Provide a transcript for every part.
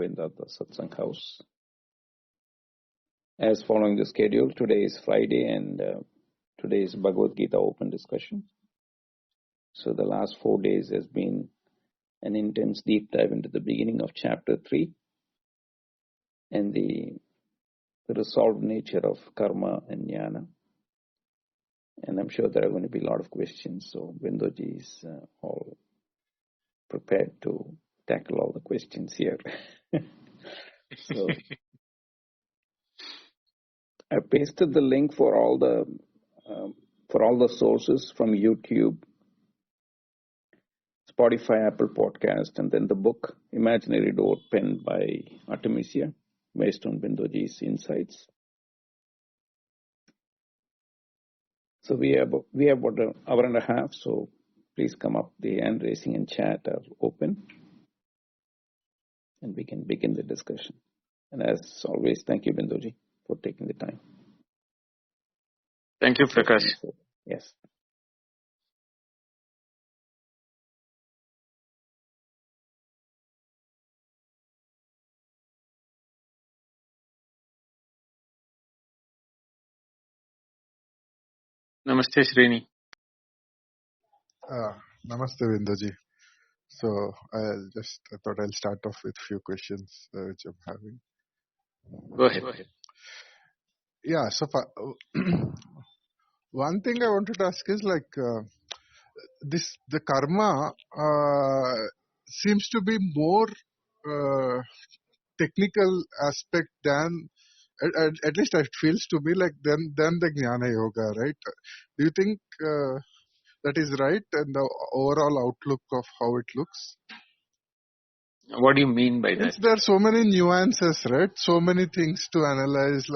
Govinda, the Satsang House. As following the schedule, today is Friday and today is Bhagavad Gita open discussion. So the last 4 days has been an intense deep dive into the beginning of chapter 3 and the resolved nature of karma and jnana. And I'm sure there are going to be a lot of questions. So Bindoji is all prepared to tackle all the questions here. So I pasted the link for all the sources from YouTube, Spotify, Apple Podcast, and then the book Imaginary Door, penned by Artemisia, based on Bindoji's insights. So we have about an hour and a half, so please come up. The hand raising and chat are open, and we can begin the discussion. And as always, thank you, Bindoji, for taking the time. Thank you, Prakash. Yes. Namaste, Srini. Namaste, Bindoji. So I thought I'll start off with a few questions which I'm having. Go ahead. Yeah, so one thing I wanted to ask is the karma seems to be more technical aspect than, at least it feels to me like than the Jnana Yoga, right? Do you think that is right, and the overall outlook of how it looks? What do you mean by that? There are so many nuances, right? So many things to analyze,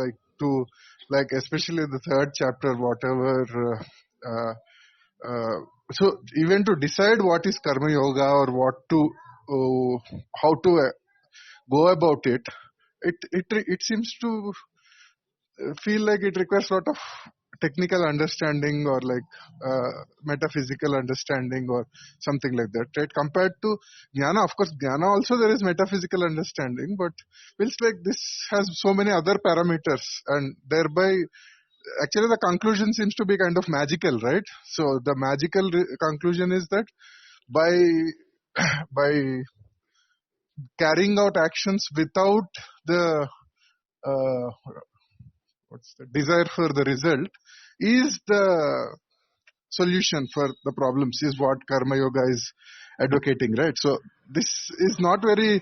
especially the third chapter, whatever. So even to decide what is karma yoga or how to go about it, it seems to feel like it requires a lot of technical understanding or metaphysical understanding or something like that, right? Compared to jnana, of course, jnana also there is metaphysical understanding, but feels like this has so many other parameters, and thereby actually the conclusion seems to be kind of magical, right? So the magical conclusion is that by carrying out actions without the desire for the result is the solution for the problems, is what karma yoga is advocating, right? So this is not very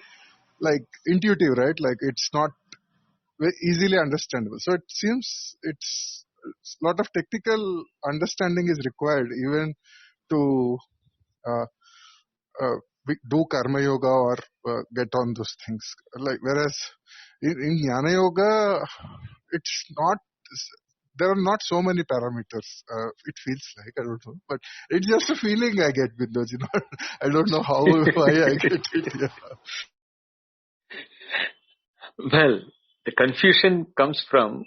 intuitive, right? It's not very easily understandable. So it seems it's a lot of technical understanding is required even to do karma yoga or get on those things. Whereas in jnana yoga, it's not. There are not so many parameters. It feels like, I don't know, but it's just a feeling I get with those. I don't know why I get it. Yeah. Well, the confusion comes from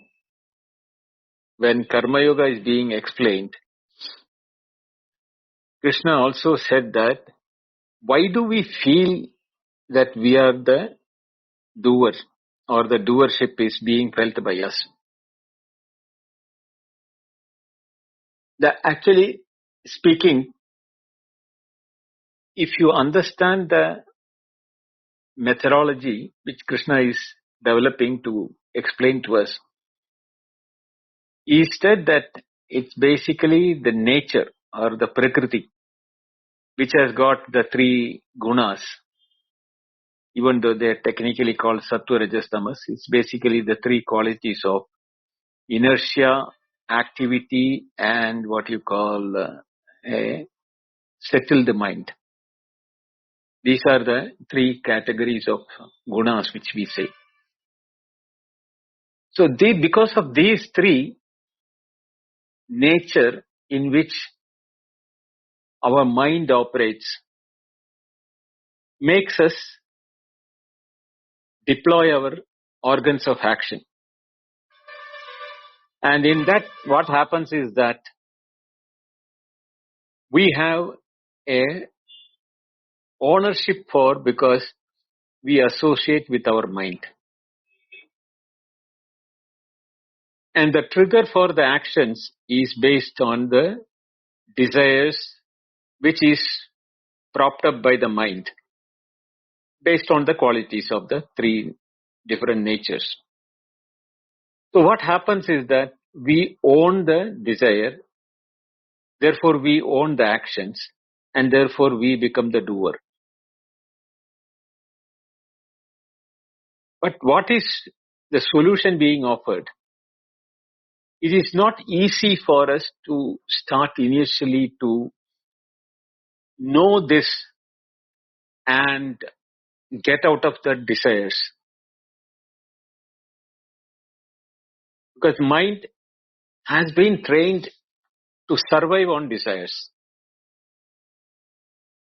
when karma yoga is being explained. Krishna also said that why do we feel that we are the doer, or the doership is being felt by us? Actually speaking, if you understand the methodology which Krishna is developing to explain to us, he said that it's basically the nature or the prakriti which has got the three gunas. Even though they are technically called sattva, rajas, tamas, it's basically the three qualities of inertia, activity, and what you call a settled mind. These are the three categories of gunas which we say. So because of these three, nature in which our mind operates makes us deploy our organs of action. And in that, what happens is that we have a ownership because we associate with our mind. And the trigger for the actions is based on the desires which is propped up by the mind, based on the qualities of the three different natures. So what happens is that we own the desire, therefore we own the actions, and therefore we become the doer. But what is the solution being offered? It is not easy for us to start initially to know this and get out of the desires. Because mind has been trained to survive on desires.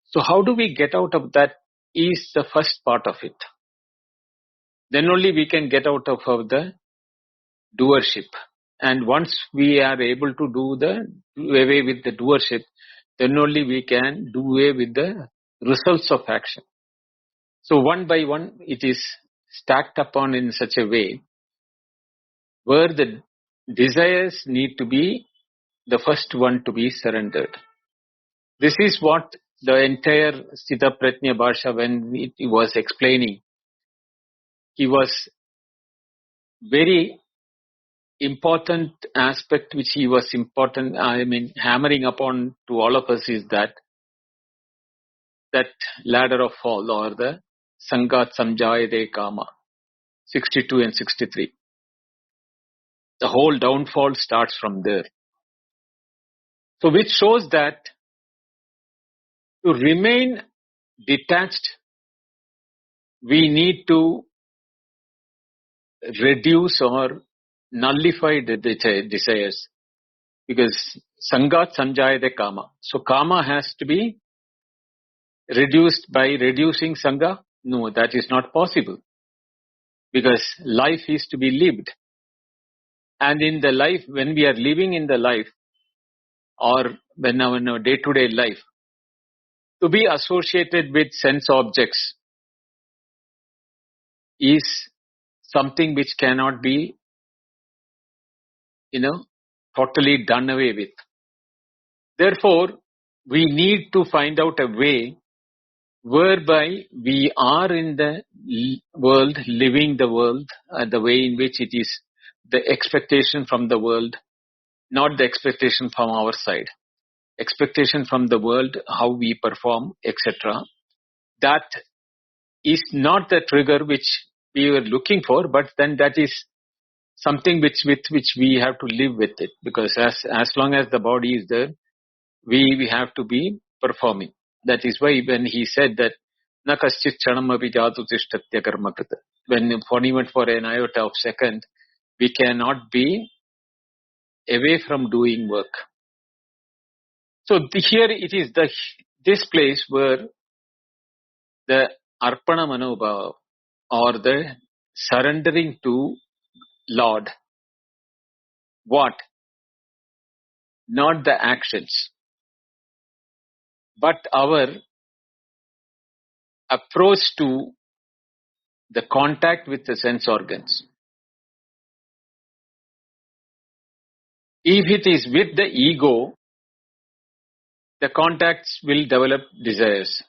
So how do we get out of that is the first part of it. Then only we can get out of the doership. And once we are able to do away with the doership, then only we can do away with the results of action. So one by one, it is stacked upon in such a way where the desires need to be the first one to be surrendered. This is what the entire Sthita Pratnya Bhasha, when he was explaining, he was very important aspect which he was hammering upon to all of us is that ladder of fall, or the Sangat Samjayate Kama, 62 and 63. The whole downfall starts from there. So which shows that to remain detached, we need to reduce or nullify the desires. Because Sangat Samjayate Kama. So Kama has to be reduced by reducing Sangha? No, that is not possible. Because life is to be lived. And in the life, when we are living in the life, or when our day-to-day life, to be associated with sense objects is something which cannot be, totally done away with. Therefore, we need to find out a way whereby we are in the world, living the world, the way in which it is the expectation from the world, not the expectation from our side. Expectation from the world, how we perform, etc. That is not the trigger which we were looking for, but then that is something with which we have to live with it. Because as long as the body is there, we have to be performing. That is why when he said that na kaschit chanam api jatu tishtatya karma krita, when even for an iota of second, we cannot be away from doing work. So here it is this place where the arpana manobhava, or the surrendering to Lord. What? Not the actions, but our approach to the contact with the sense organs. If it is with the ego, the contacts will develop desires.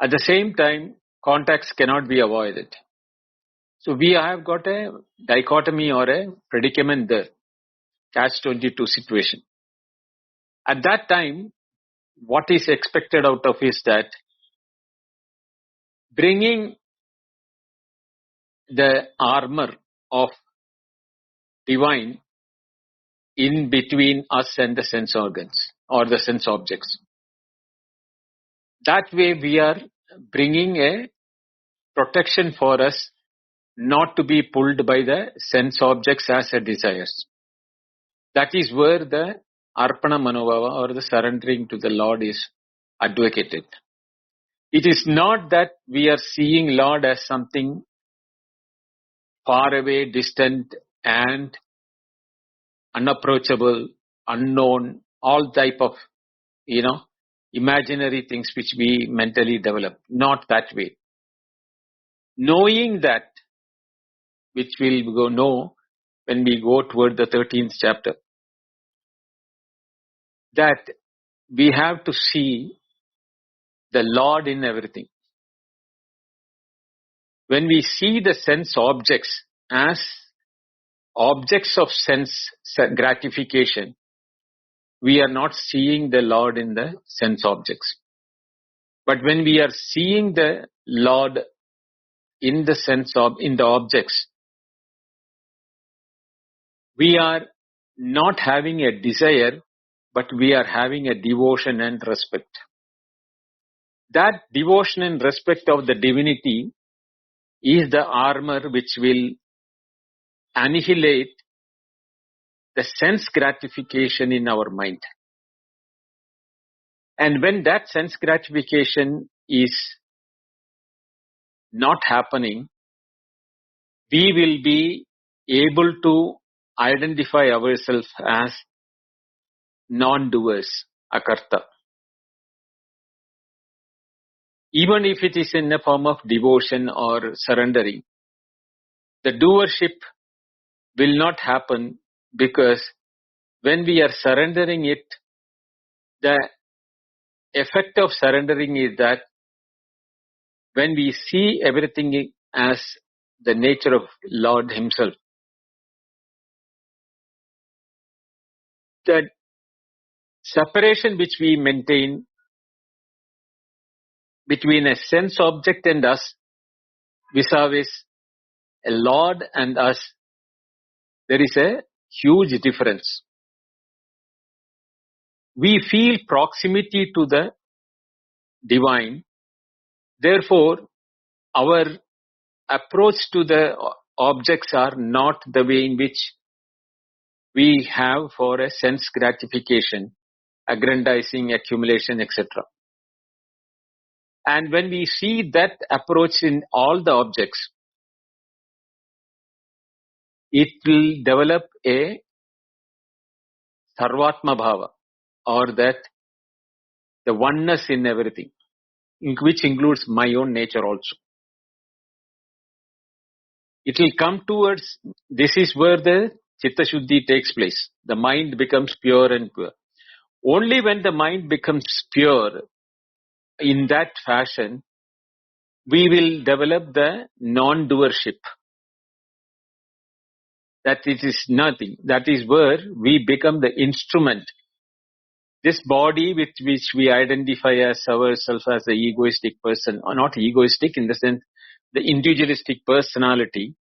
At the same time, contacts cannot be avoided. So we have got a dichotomy or a predicament there, catch-22 situation. At that time, what is expected out of is that bringing the armor of divine in between us and the sense organs or the sense objects. That way we are bringing a protection for us not to be pulled by the sense objects as a desires. That is where the arpana manobhava, or the surrendering to the Lord, is advocated. It is not that we are seeing Lord as something far away, distant and unapproachable, unknown, all type of, imaginary things which we mentally develop. Not that way. knowing that, which we'll go know when we go toward the 13th chapter, that we have to see the Lord in everything. When we see the sense objects as objects of sense gratification, we are not seeing the Lord in the sense objects. But when we are seeing the Lord in the sense of, in the objects, we are not having a desire, but we are having a devotion and respect. That devotion and respect of the divinity is the armor which will annihilate the sense gratification in our mind. And when that sense gratification is not happening, we will be able to identify ourselves as non-doers, akarta. Even if it is in a form of devotion or surrendering, the doership will not happen, because when we are surrendering it, the effect of surrendering is that when we see everything as the nature of Lord Himself, the separation which we maintain between a sense object and us vis-a-vis a Lord and us, there is a huge difference. We feel proximity to the divine. Therefore, our approach to the objects are not the way in which we have for a sense gratification, aggrandizing, accumulation, etc. And when we see that approach in all the objects, it will develop a sarvatma bhava, or that the oneness in everything, which includes my own nature also. It will come towards, this is where the chitta shuddhi takes place. The mind becomes pure and pure. Only when the mind becomes pure in that fashion, we will develop the non-doership. That it is nothing. That is where we become the instrument. This body with which we identify as ourselves as the egoistic person, or not egoistic in the sense, the individualistic personality,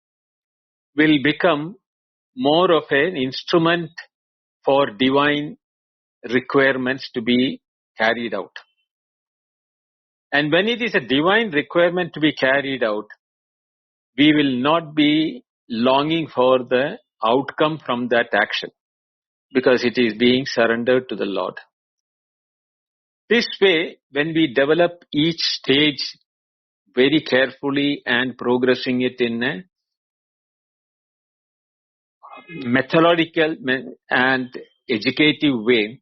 will become more of an instrument for divine requirements to be carried out. And when it is a divine requirement to be carried out, we will not be longing for the outcome from that action, because it is being surrendered to the Lord. This way, when we develop each stage very carefully and progressing it in a methodical and educative way,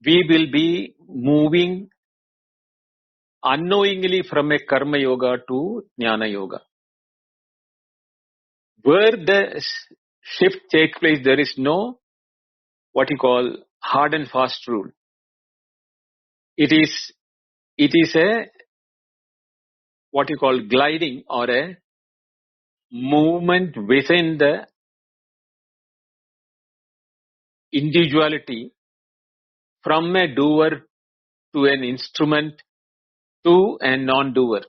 we will be moving unknowingly from a karma yoga to jnana yoga. Where the shift takes place, there is no what you call hard and fast rule. It is a what you call gliding, or a movement within the individuality from a doer to an instrument to a non-doer.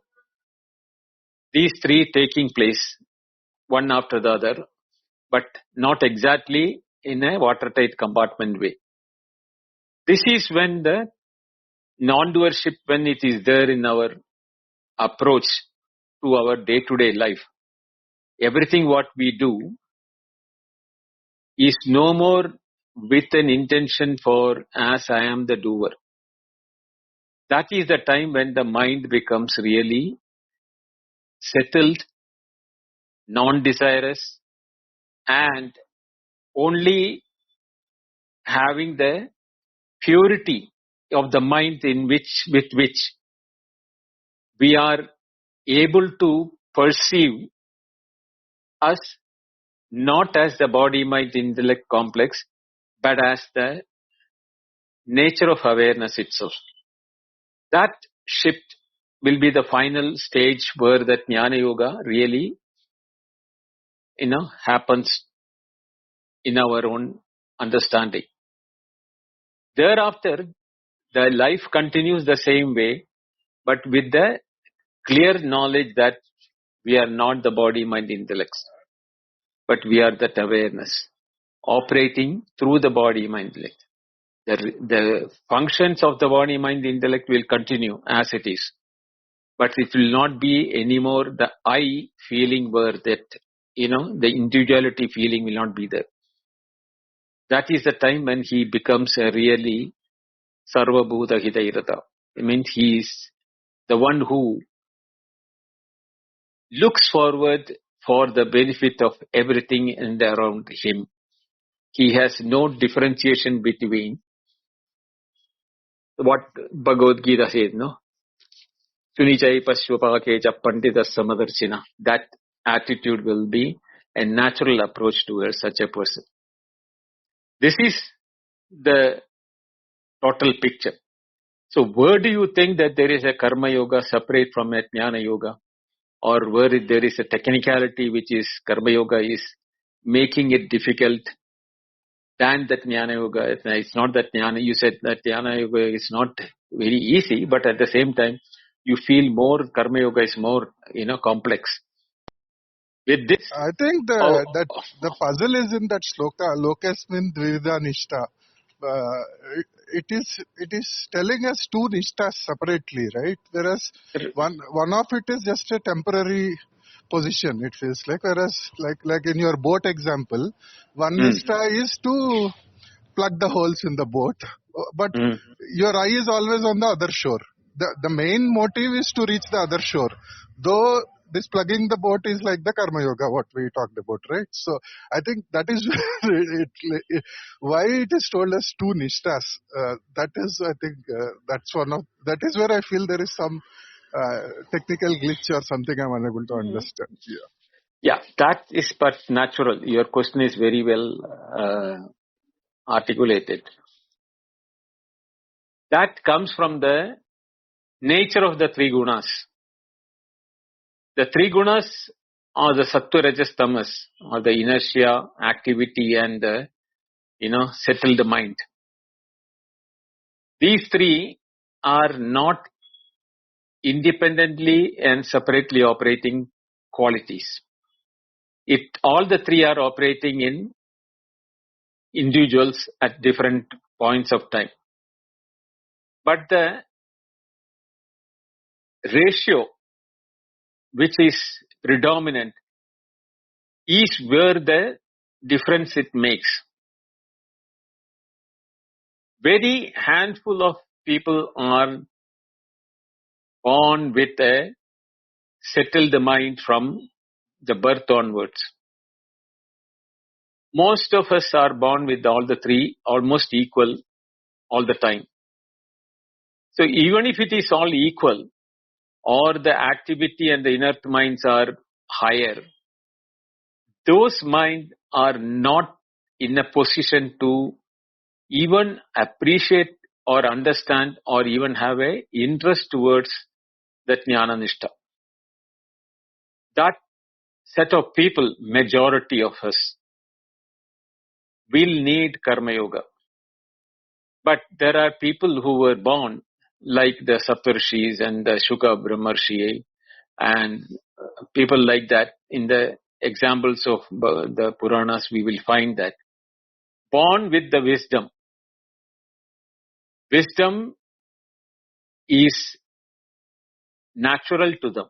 These three taking place one after the other, but not exactly in a watertight compartment way. This is when the non-doership, when it is there in our approach to our day-to-day life, everything what we do is no more with an intention for as I am the doer. That is the time when the mind becomes really settled, non-desirous, and only having the purity of the mind with which we are able to perceive us not as the body, mind, intellect complex, but as the nature of awareness itself. That shift will be the final stage where that Jnana Yoga really, happens in our own understanding. Thereafter, the life continues the same way, but with the clear knowledge that we are not the body, mind, intellects, but we are that awareness operating through the body, mind, intellect. The functions of the body, mind, intellect will continue as it is, but it will not be anymore the I feeling where that, the individuality feeling will not be there. That is the time when he becomes a really Sarva Bhuta Hitairata. It means he is the one who looks forward for the benefit of everything and around him. He has no differentiation between what Bhagavad Gita says, no? Sunichai Paswapakecha Pandita Samadarshina. That attitude will be a natural approach towards such a person. This is the total picture. So where do you think that there is a Karma Yoga separate from a Jnana Yoga? Or where there is a technicality which is Karma Yoga is making it difficult than that Jnana Yoga? It's not that Jnana, you said that Jnana Yoga is not very easy, but at the same time, you feel more Karma Yoga is more, complex. With this, I think the puzzle is in that shloka, Lokasmin Dvivida Nishta. It is telling us two nishtas separately, right? Whereas one of it is just a temporary position, it feels like. Whereas, like in your boat example, one nishta is to plug the holes in the boat, but your eye is always on the other shore. The main motive is to reach the other shore, though this plugging the boat is like the Karma Yoga, what we talked about, right? So I think that is why it is told as two nishtas. That is, I think, that is where I feel there is some technical glitch or something I'm unable to understand. Yeah, that is but natural. Your question is very well articulated. That comes from the nature of the three gunas. The three gunas are the Sattva, Rajas, Tamas, or the inertia, activity, and the, settled mind. These three are not independently and separately operating qualities. All the three are operating in individuals at different points of time. But the ratio which is predominant is where the difference it makes. Very handful of people are born with a settled mind from the birth onwards. Most of us are born with all the three almost equal all the time. So even if it is all equal, or the activity and the inert minds are higher, those minds are not in a position to even appreciate or understand or even have a interest towards that Jnana Nishta. That set of people, majority of us, will need Karma Yoga. But there are people who were born like the Saptarshis and the Shuka Brahmarshi and people like that. In the examples of the Puranas, we will find that born with the wisdom. Wisdom is natural to them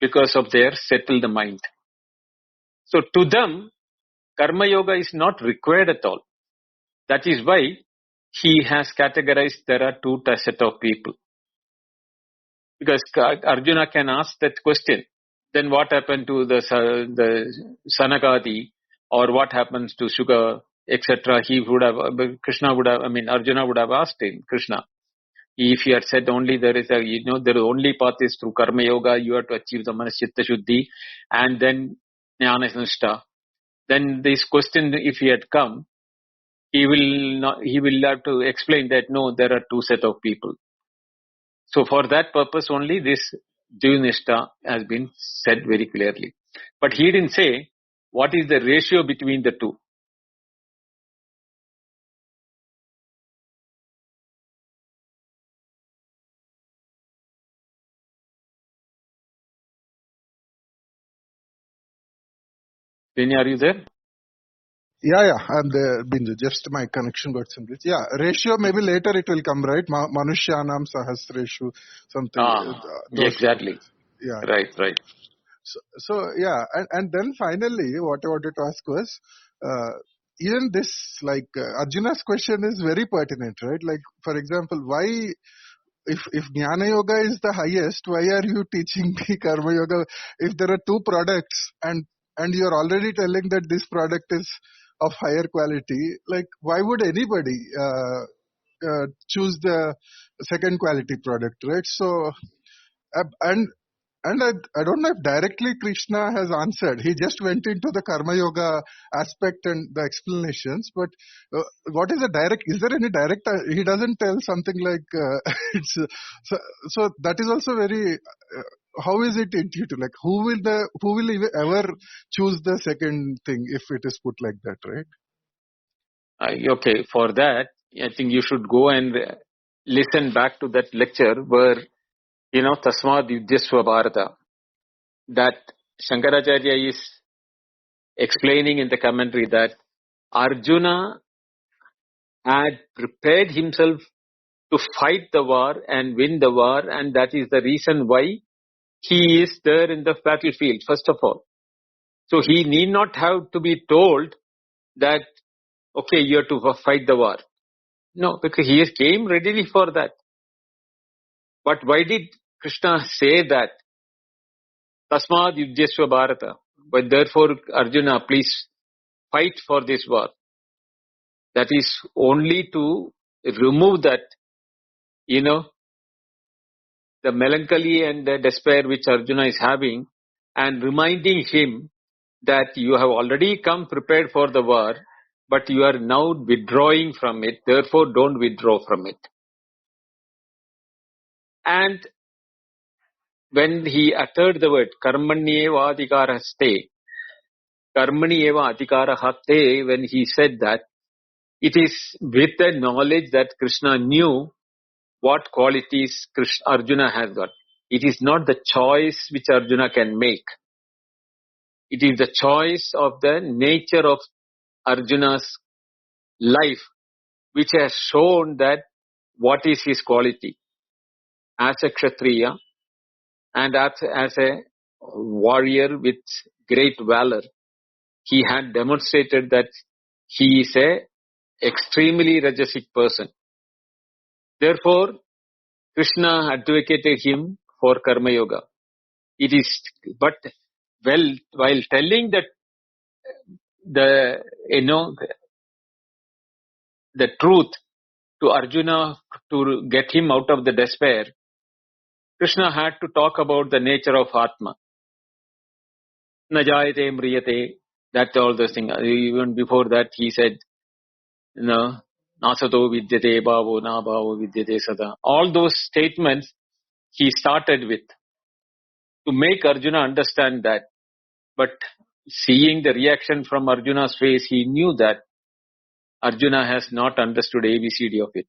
because of their settled mind. So to them, Karma Yoga is not required at all. That is why he has categorized there are two set of people. Because Arjuna can ask that question, then what happened to the Sanakadi, or what happens to Shuka, etc. Arjuna would have asked him, Krishna. If he had said only there is the only path is through Karma Yoga, you have to achieve the Manaschitta Shuddhi and then Jnana Nishta, then this question, if he had come, he will have to explain that no, there are two set of people. So for that purpose only this Jivnishta has been said very clearly. But he didn't say what is the ratio between the two. Vinny, are you there? Yeah, I'm there, Bindu. Just my connection got some glitch. Yeah, ratio maybe later it will come, right? Manushyanam Sahasreshu, something. Exactly. Yeah. Right. So yeah, and then finally, what I wanted to ask was, even this, like Arjuna's question is very pertinent, right? Like, for example, why, if Jnana Yoga is the highest, why are you teaching me Karma Yoga? If there are two products and you're already telling that this product is of higher quality, like why would anybody choose the second quality product, right? So, and I don't know if directly Krishna has answered. He just went into the Karma Yoga aspect and the explanations. But what is the direct? Is there any direct? He doesn't tell something like it's. So that is also very. How is it intuitive? Like who will ever choose the second thing if it is put like that, right? Okay, for that, I think you should go and listen back to that lecture where, Tasmad Yudhyasva Bharata, that Shankaracharya is explaining in the commentary that Arjuna had prepared himself to fight the war and win the war, and that is the reason why he is there in the battlefield, first of all. So he need not have to be told that, okay, you have to fight the war. No, because he came readily for that. But why did Krishna say that? Tasmad Yudhyasva Bharata. But therefore, Arjuna, please fight for this war. That is only to remove that, the melancholy and the despair which Arjuna is having, and reminding him that you have already come prepared for the war, but you are now withdrawing from it. Therefore, don't withdraw from it. And when he uttered the word Karmanyeva Adhikaraste, Karmanyeva Adhikarahatte, when he said that, it is with the knowledge that Krishna knew what qualities Arjuna has got. It is not the choice which Arjuna can make. It is the choice of the nature of Arjuna's life which has shown that what is his quality as a Kshatriya and as a warrior with great valor. He had demonstrated that he is a extremely rajasic person. Therefore, Krishna advocated him for Karma Yoga. It is, but while telling that the truth to Arjuna to get him out of the despair, Krishna had to talk about the nature of Atma. Najayate mriyate, that all those things. Even before that, he said, nasato vidyate bhavo na bhavo vidyate sada. All those statements he started with to make Arjuna understand that. But seeing the reaction from Arjuna's face, he knew that Arjuna has not understood ABCD of it.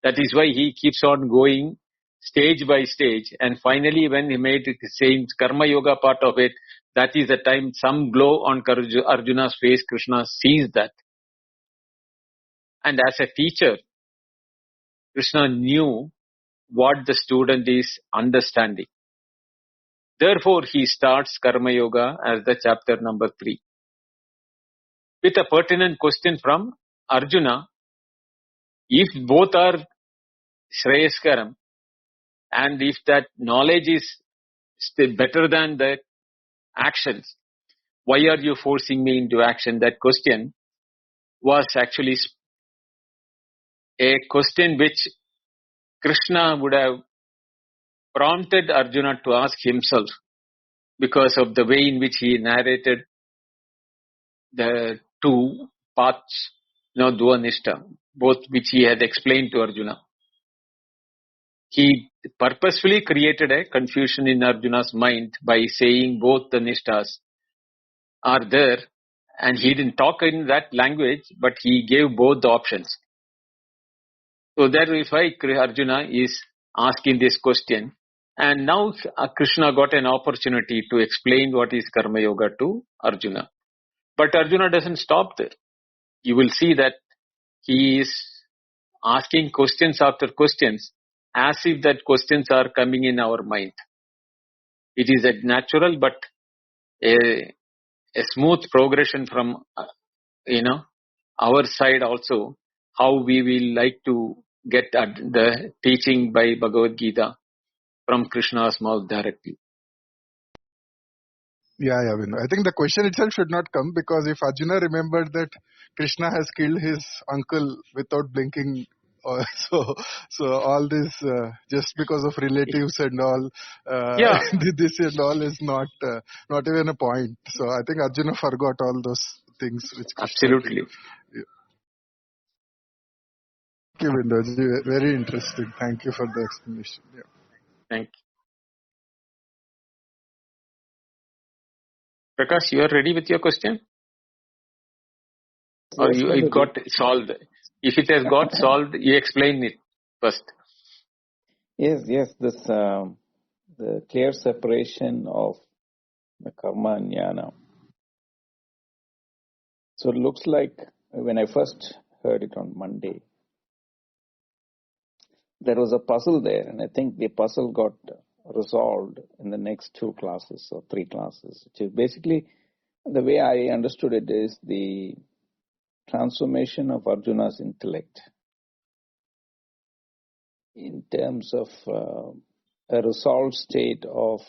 That is why he keeps on going stage by stage. And finally, when he made the same Karma Yoga part of it, that is the time some glow on Arjuna's face, Krishna sees that. And as a teacher, Krishna knew what the student is understanding. Therefore, he starts Karma Yoga as the chapter number 3. With a pertinent question from Arjuna, if both are Shreyaskaram, and if that knowledge is still better than the actions, why are you forcing me into action? That question was actually a question which Krishna would have prompted Arjuna to ask himself, because of the way in which he narrated the two paths, Dvanishta, both which he had explained to Arjuna. He purposefully created a confusion in Arjuna's mind by saying both the Nishtas are there, and he didn't talk in that language, but he gave both the options. So that is why Arjuna is asking this question. And now Krishna got an opportunity to explain what is Karma Yoga to Arjuna. But Arjuna doesn't stop there. You will see that he is asking questions after questions as if that questions are coming in our mind. It is a natural but a smooth progression from, our side also, how we will like to get at the teaching by Bhagavad Gita from Krishna's mouth directly. Yeah, Vinod. I think the question itself should not come, because if Arjuna remembered that Krishna has killed his uncle without blinking, so all this just because of relatives and all, Yeah, this and all is not even a point. So I think Arjuna forgot all those things which Krishna did. absolutely. Yeah. Thank you, Vinod. Very interesting. Thank you for the explanation. Yeah. Thank you. Prakash, you are ready with your question? Or Yes, it got solved? If it has got solved, you explain it first. yes. This the clear separation of the karma and jnana. So it looks like when I first heard it on Monday, there was a puzzle there, and I think the puzzle got resolved in the next 2 classes or 3 classes, which is basically the way I understood it is the transformation of Arjuna's intellect in terms of a resolved state of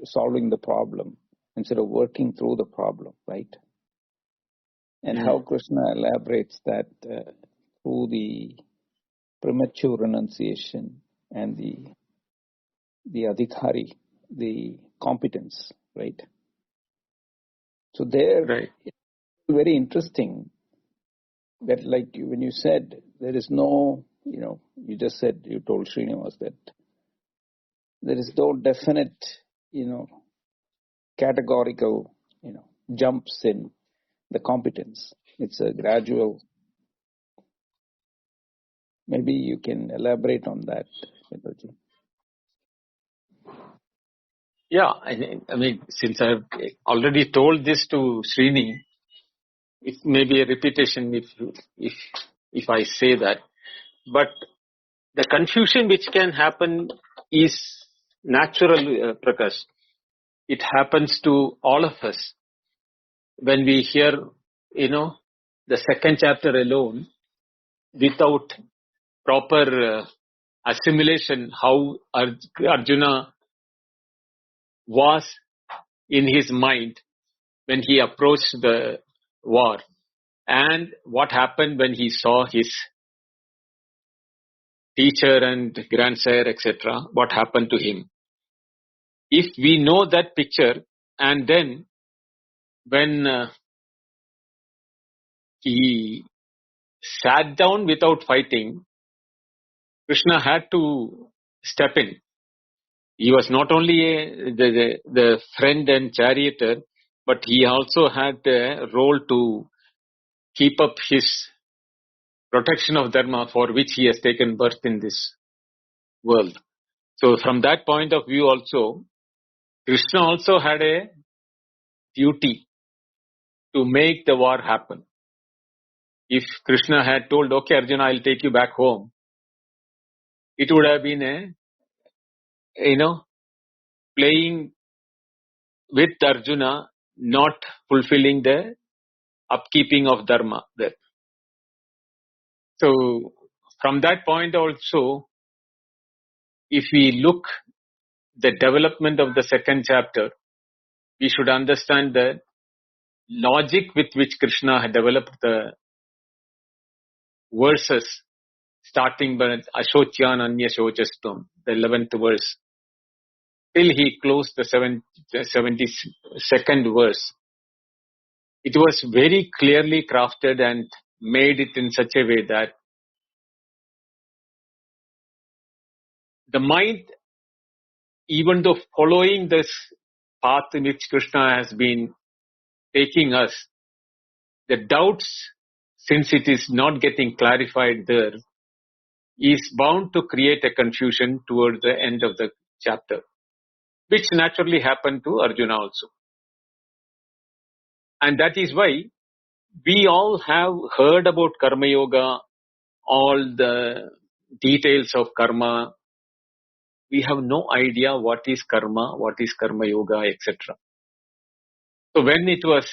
solving the problem instead of working through the problem, right? And how Krishna elaborates that through the premature renunciation and the adhikari, the competence, right? So there, Right. it's very interesting that, like when you said, there is no, you just said, you told Srinivas that there is no definite, categorical, jumps in the competence. It's a gradual. Maybe you can elaborate on that, Mitaji. Yeah, I mean, since I've already told this to Srini, it may be a repetition if I say that. But the confusion which can happen is natural, Prakash. It happens to all of us when we hear, the second chapter alone without proper assimilation, how Arjuna was in his mind when he approached the war, and what happened when he saw his teacher and grandsire, etc., what happened to him. If we know that picture, and then when he sat down without fighting, Krishna had to step in. He was not only the friend and charioteer, but he also had a role to keep up his protection of Dharma, for which he has taken birth in this world. So from that point of view also, Krishna also had a duty to make the war happen. If Krishna had told, okay, Arjuna, I'll take you back home, it would have been playing with Arjuna, not fulfilling the upkeeping of Dharma there. So from that point also, if we look the development of the second chapter, we should understand the logic with which Krishna had developed the verses starting by Ashocyan Anya Shochastam, the 11th verse, till he closed the 72nd verse. It was very clearly crafted and made it in such a way that the mind, even though following this path in which Krishna has been taking us, the doubts, since it is not getting clarified there, is bound to create a confusion toward the end of the chapter, which naturally happened to Arjuna also. And that is why we all have heard about Karma Yoga, all the details of karma. We have no idea what is Karma Yoga, etc. So when it was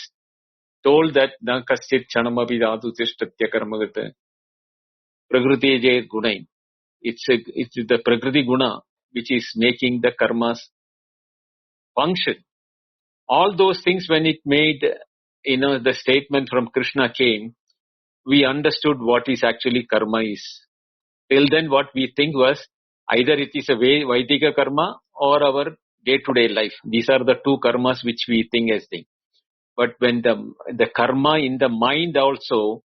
told that na kaschit chanamapi dhatu tishtatya karmagata prakriti jayat gunai, it's the prakriti guna which is making the karmas function. All those things, when it made, the statement from Krishna came, we understood what is actually karma is. Till then what we think was either it is a Vaidika karma or our day-to-day life. These are the two karmas which we think as thing. But when the karma in the mind also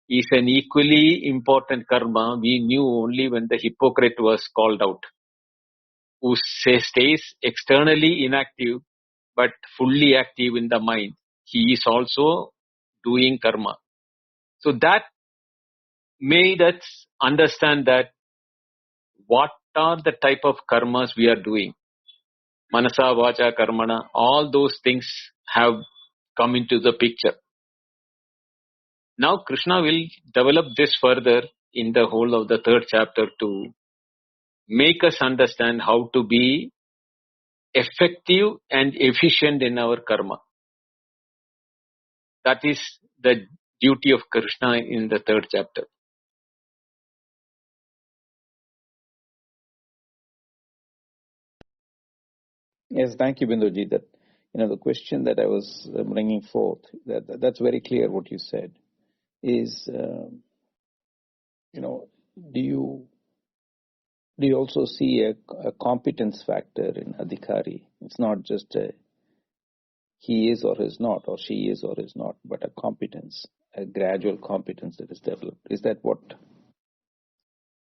is an equally important karma, we knew only when the hypocrite was called out, who stays externally inactive but fully active in the mind. He is also doing karma. So that made us understand that what are the type of karmas we are doing. Manasa, Vacha, Karmana, all those things have come into the picture. Now Krishna will develop this further in the whole of the 3rd chapter to make us understand how to be effective and efficient in our karma. That is the duty of Krishna in the 3rd chapter. Yes, thank you, Binduji. That the question that I was bringing forth, that's very clear. What you said is, do you also see a competence factor in adhikari? It's not just he is or is not, or she is or is not, but a competence, a gradual competence that is developed. Is that what?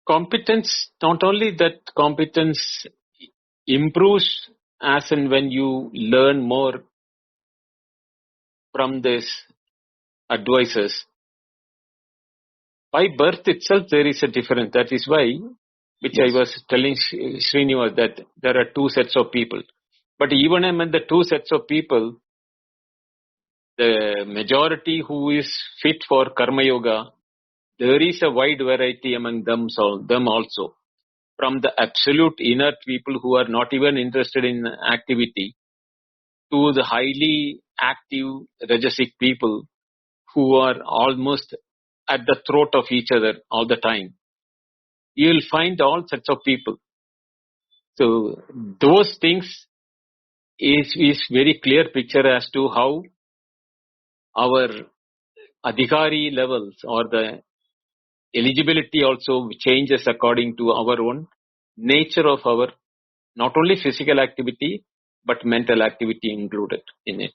Competence, not only that competence improves as and when you learn more from these advisors. By birth itself there is a difference. That is why, which yes, I was telling Srinivas, that there are two sets of people. But even among the two sets of people, the majority who is fit for Karma Yoga, there is a wide variety among them also. From the absolute inert people who are not even interested in activity, to the highly active Rajasic people who are almost at the throat of each other all the time. You will find all sorts of people. So those things is very clear picture as to how our adhikari levels or the eligibility also changes according to our own nature of our not only physical activity but mental activity included in it.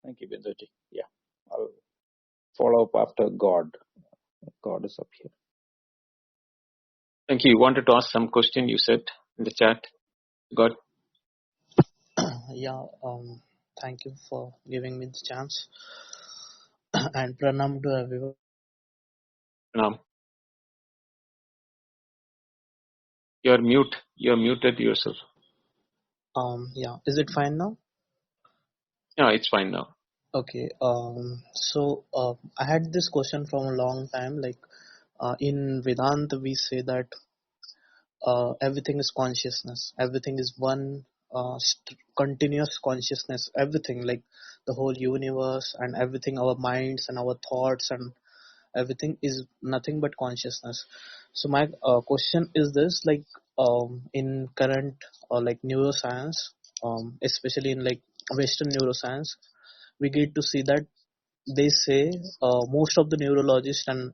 Thank you, Binduji. Yeah, I'll follow up after God. God is up here. Thank you. You wanted to ask some question, you said in the chat. God. Yeah, thank you for giving me the chance. And pranam to everyone. You're mute. You're muted yourself. Yeah, is it fine now? Yeah, it's fine now. Okay. So I had this question from a long time. Like in Vedanta, we say that everything is consciousness. Everything is one continuous consciousness. Everything, like the whole universe and everything, our minds and our thoughts and everything is nothing but consciousness. So my question is this: like in current like neuroscience, especially in like Western neuroscience, we get to see that they say most of the neurologists and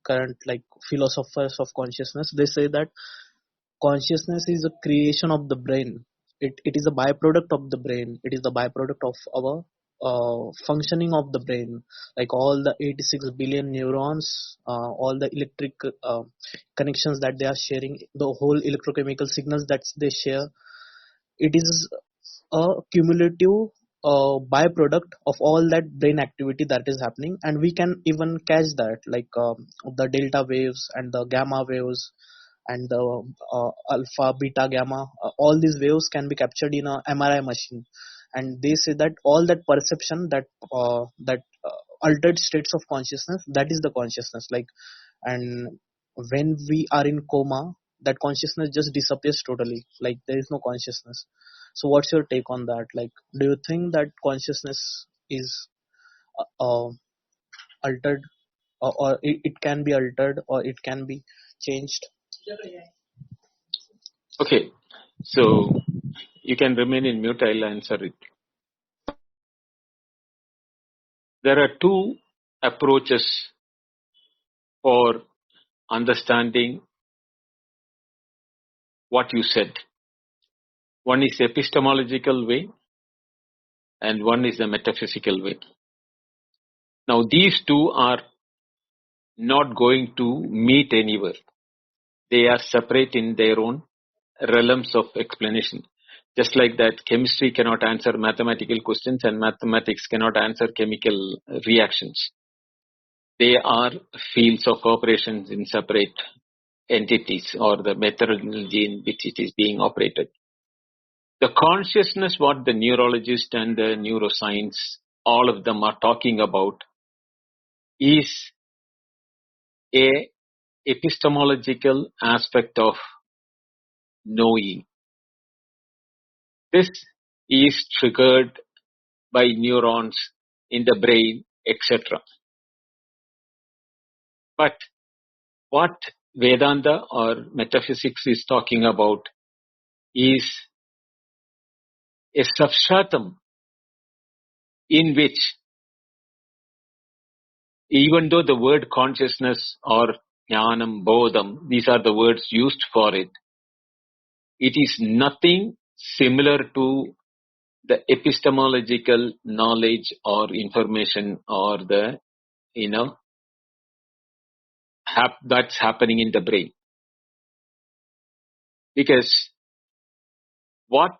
current like philosophers of consciousness, they say that consciousness is a creation of the brain. It is a byproduct of the brain. It is the byproduct of our functioning of the brain. Like all the 86 billion neurons, all the electric connections that they are sharing, the whole electrochemical signals that they share, it is a cumulative byproduct of all that brain activity that is happening, and we can even catch that, like the delta waves and the gamma waves and the alpha, beta, gamma, all these waves can be captured in a MRI machine. And they say that all that perception, that altered states of consciousness, that is the consciousness. Like, and when we are in coma, that consciousness just disappears totally. Like there is no consciousness. So what's your take on that? Like, do you think that consciousness is altered, or it can be altered, or it can be changed? Okay, so you can remain in mute. I'll answer it. There are two approaches for understanding what you said. One is epistemological way and one is the metaphysical way. Now these two are not going to meet anywhere. They are separate in their own realms of explanation. Just like that, chemistry cannot answer mathematical questions and mathematics cannot answer chemical reactions. They are fields of operations in separate entities, or the methodology in which it is being operated. The consciousness, what the neurologist and the neuroscience, all of them are talking about, is a epistemological aspect of knowing. This is triggered by neurons in the brain, etc. But what Vedanta or metaphysics is talking about is a substratum in which, even though the word consciousness or jnanam, bodham, these are the words used for it, it is nothing similar to the epistemological knowledge or information or the, that's happening in the brain. Because what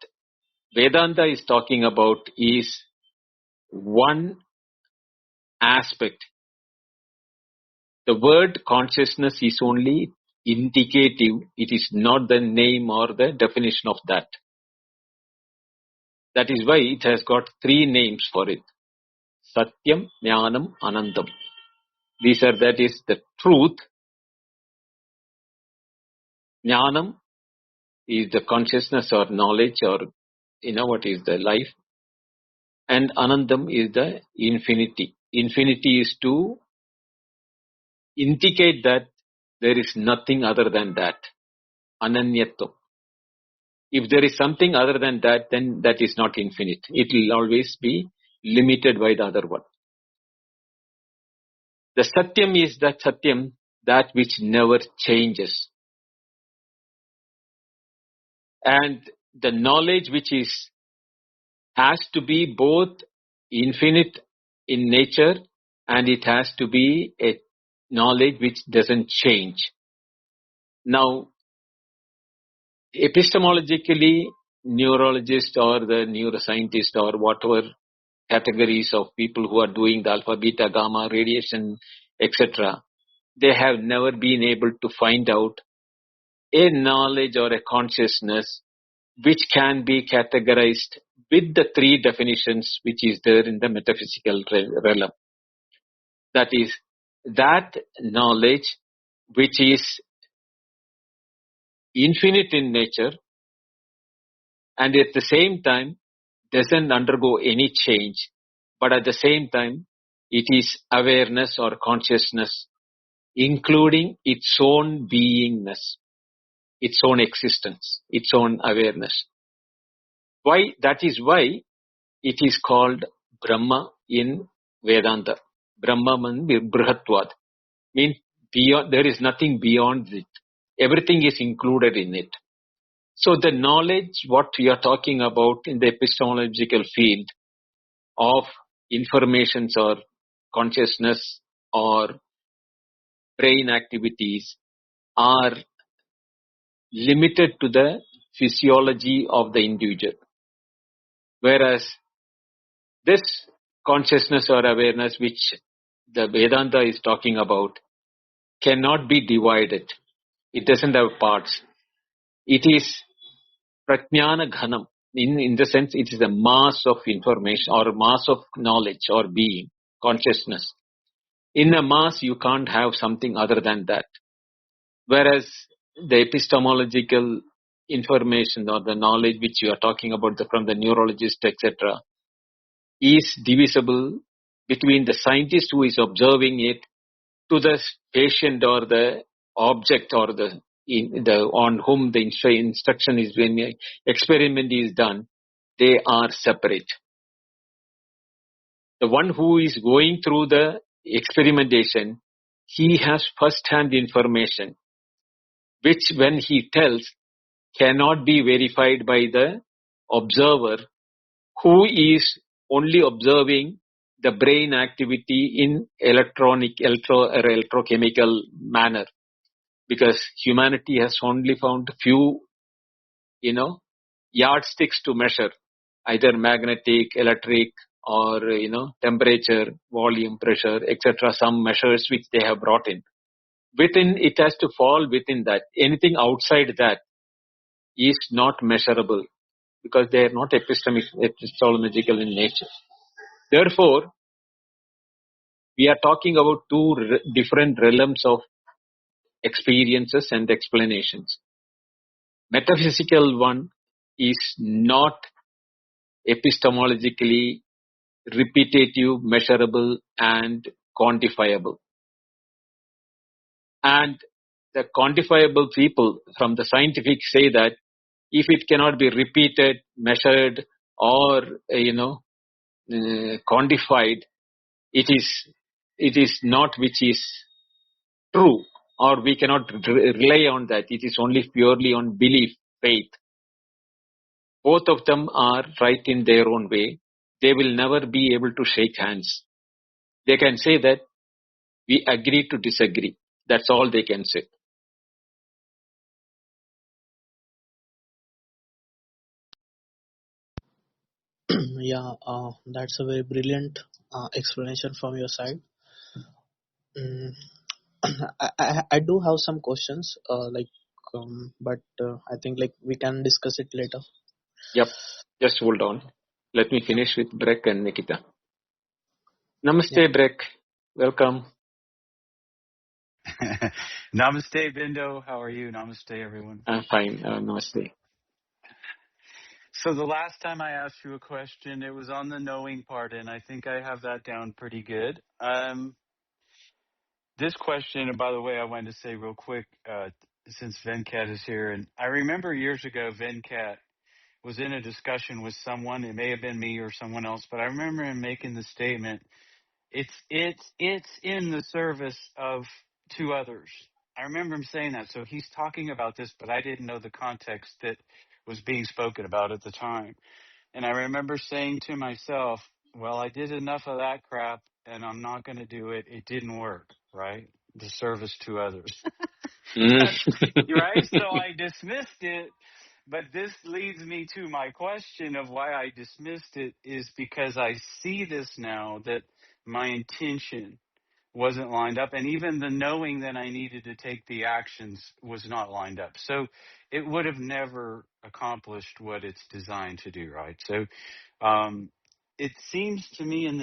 Vedanta is talking about is one aspect. The word consciousness is only indicative. It is not the name or the definition of that. That is why it has got three names for it. Satyam, Jnanam, Anandam. That is the truth. Jnanam is the consciousness or knowledge, or what is the life. And Anandam is the infinity. Infinity is to indicate that there is nothing other than that. Ananyatvam. If there is something other than that, then that is not infinite. It will always be limited by the other one. The Satyam is that Satyam, that which never changes. And the knowledge which has to be both infinite in nature, and it has to be a knowledge which doesn't change. Now, epistemologically, neurologist or the neuroscientist or whatever categories of people who are doing the alpha, beta, gamma, radiation, etc., they have never been able to find out a knowledge or a consciousness which can be categorized with the three definitions which is there in the metaphysical realm. That is, that knowledge which is infinite in nature and at the same time doesn't undergo any change, but at the same time it is awareness or consciousness, including its own beingness, its own existence, its own awareness. Why? That is why it is called Brahma in Vedanta. Brahman Brihatvad. Means beyond, there is nothing beyond it. Everything is included in it. So the knowledge, what we are talking about in the epistemological field of informations or consciousness or brain activities, are limited to the physiology of the individual. Whereas this consciousness or awareness which the Vedanta is talking about cannot be divided. It doesn't have parts. It is prajnana ghanam. In the sense, it is a mass of information or mass of knowledge or being, consciousness. In a mass, you can't have something other than that. Whereas the epistemological information or the knowledge which you are talking about from the neurologist, etc., is divisible between the scientist who is observing it to the patient or the object or the on whom the instruction is when experiment is done. They are separate. The one who is going through the experimentation, he has first-hand information, which when he tells cannot be verified by the observer who is only observing the brain activity in electrochemical manner. Because humanity has only found few, yardsticks to measure, either magnetic, electric, or, temperature, volume, pressure, etc. Some measures which they have brought in. Within, it has to fall within that. Anything outside that is not measurable because they are not epistemological in nature. Therefore, we are talking about two different realms of experiences and explanations. Metaphysical one is not epistemologically repetitive, measurable, and quantifiable. And the quantifiable people from the scientific say that if it cannot be repeated, measured, or quantified, it is not which is true, or we cannot rely on that. It is only purely on belief, faith. Both of them are right in their own way. They will never be able to shake hands. They can say that we agree to disagree. That's all they can say. Yeah, that's a very brilliant explanation from your side. Mm, I do have some questions, but I think we can discuss it later. Yep. Just hold on. Let me finish with Breck and Nikita. Namaste, Yeah. Breck. Welcome. Namaste, Bindo. How are you? Namaste, everyone. I'm fine. Namaste. So the last time I asked you a question, it was on the knowing part, and I think I have that down pretty good. This question, and by the way, I wanted to say real quick, since Venkat is here, and I remember years ago, Venkat was in a discussion with someone. It may have been me or someone else, but I remember him making the statement, it's in the service of two others. I remember him saying that. So he's talking about this, but I didn't know the context that was being spoken about at the time. And I remember saying to myself, well, I did enough of that crap and I'm not going to do it. It didn't work, right? The service to others. Right? So I dismissed it. But this leads me to my question of why I dismissed it is because I see this now that my intention wasn't lined up, and even the knowing that I needed to take the actions was not lined up. So it would have never accomplished what it's designed to do, right? So it seems to me in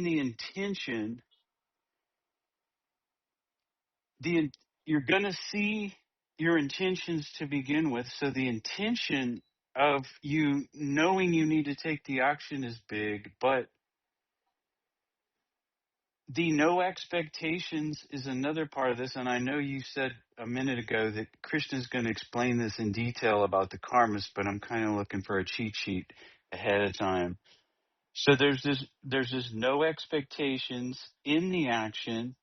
the intention, you're going to see your intentions to begin with. So the intention of you knowing you need to take the action is big, but the no expectations is another part of this. And I know you said a minute ago that Krishna's going to explain this in detail about the karmas, but I'm kind of looking for a cheat sheet ahead of time. So there's this no expectations in the action,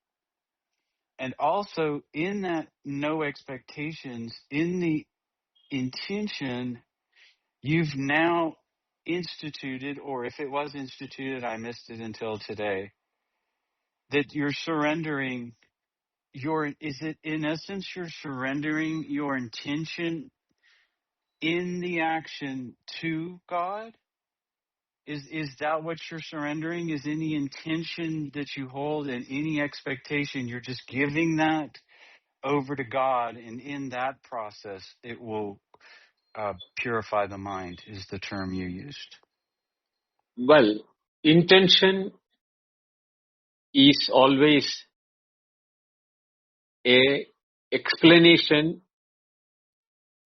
and also in that no expectations in the intention, you've now instituted, or if it was instituted, I missed it until today, that you're surrendering is it in essence you're surrendering your intention in the action to God? Is that what you're surrendering? Is any intention that you hold and any expectation, you're just giving that over to God, and in that process, it will purify the mind, is the term you used. Well, intention is always a explanation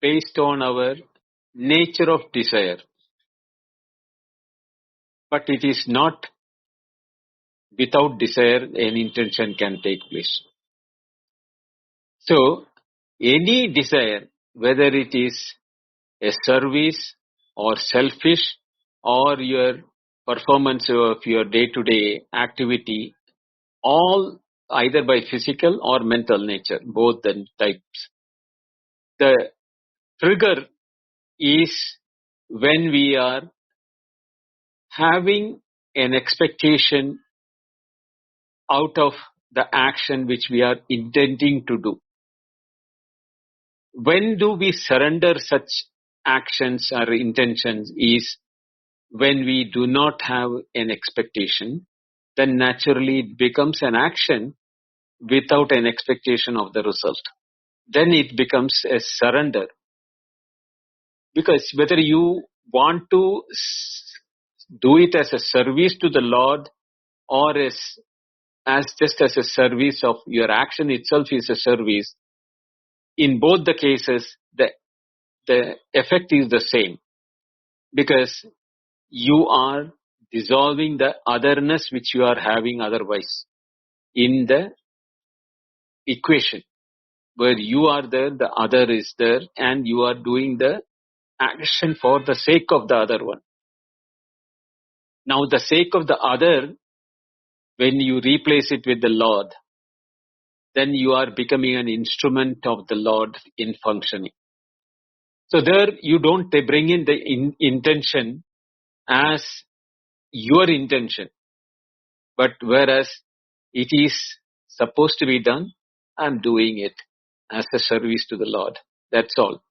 based on our nature of desire, but it is not without desire an intention can take place. So, any desire, whether it is a service or selfish or your performance of your day-to-day activity, all either by physical or mental nature, both the types. The trigger is when we are having an expectation out of the action which we are intending to do. When do we surrender such actions or intentions is when we do not have an expectation, then naturally it becomes an action without an expectation of the result. Then it becomes a surrender. Because whether you want to do it as a service to the Lord or as just as a service of your action itself is a service, in both the cases, the effect is the same. Because you are dissolving the otherness which you are having otherwise in the equation. Where you are there, the other is there, and you are doing the action for the sake of the other one. Now the sake of the other, when you replace it with the Lord, then you are becoming an instrument of the Lord in functioning. So there you don't bring in the intention as your intention, but whereas it is supposed to be done, I'm doing it as a service to the Lord. That's all.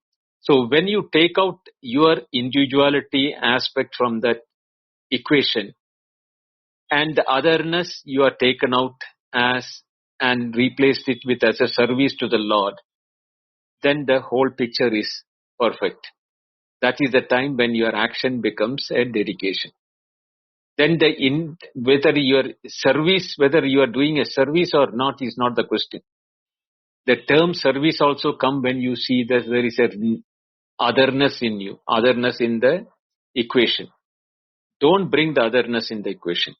So when you take out your individuality aspect from that equation, and the otherness you are taken out as and replaced it with as a service to the Lord, then the whole picture is perfect. That is the time when your action becomes a dedication. Then whether you are doing a service or not is not the question. The term service also come when you see that there is a otherness in you, otherness in the equation. Don't bring the otherness in the equation.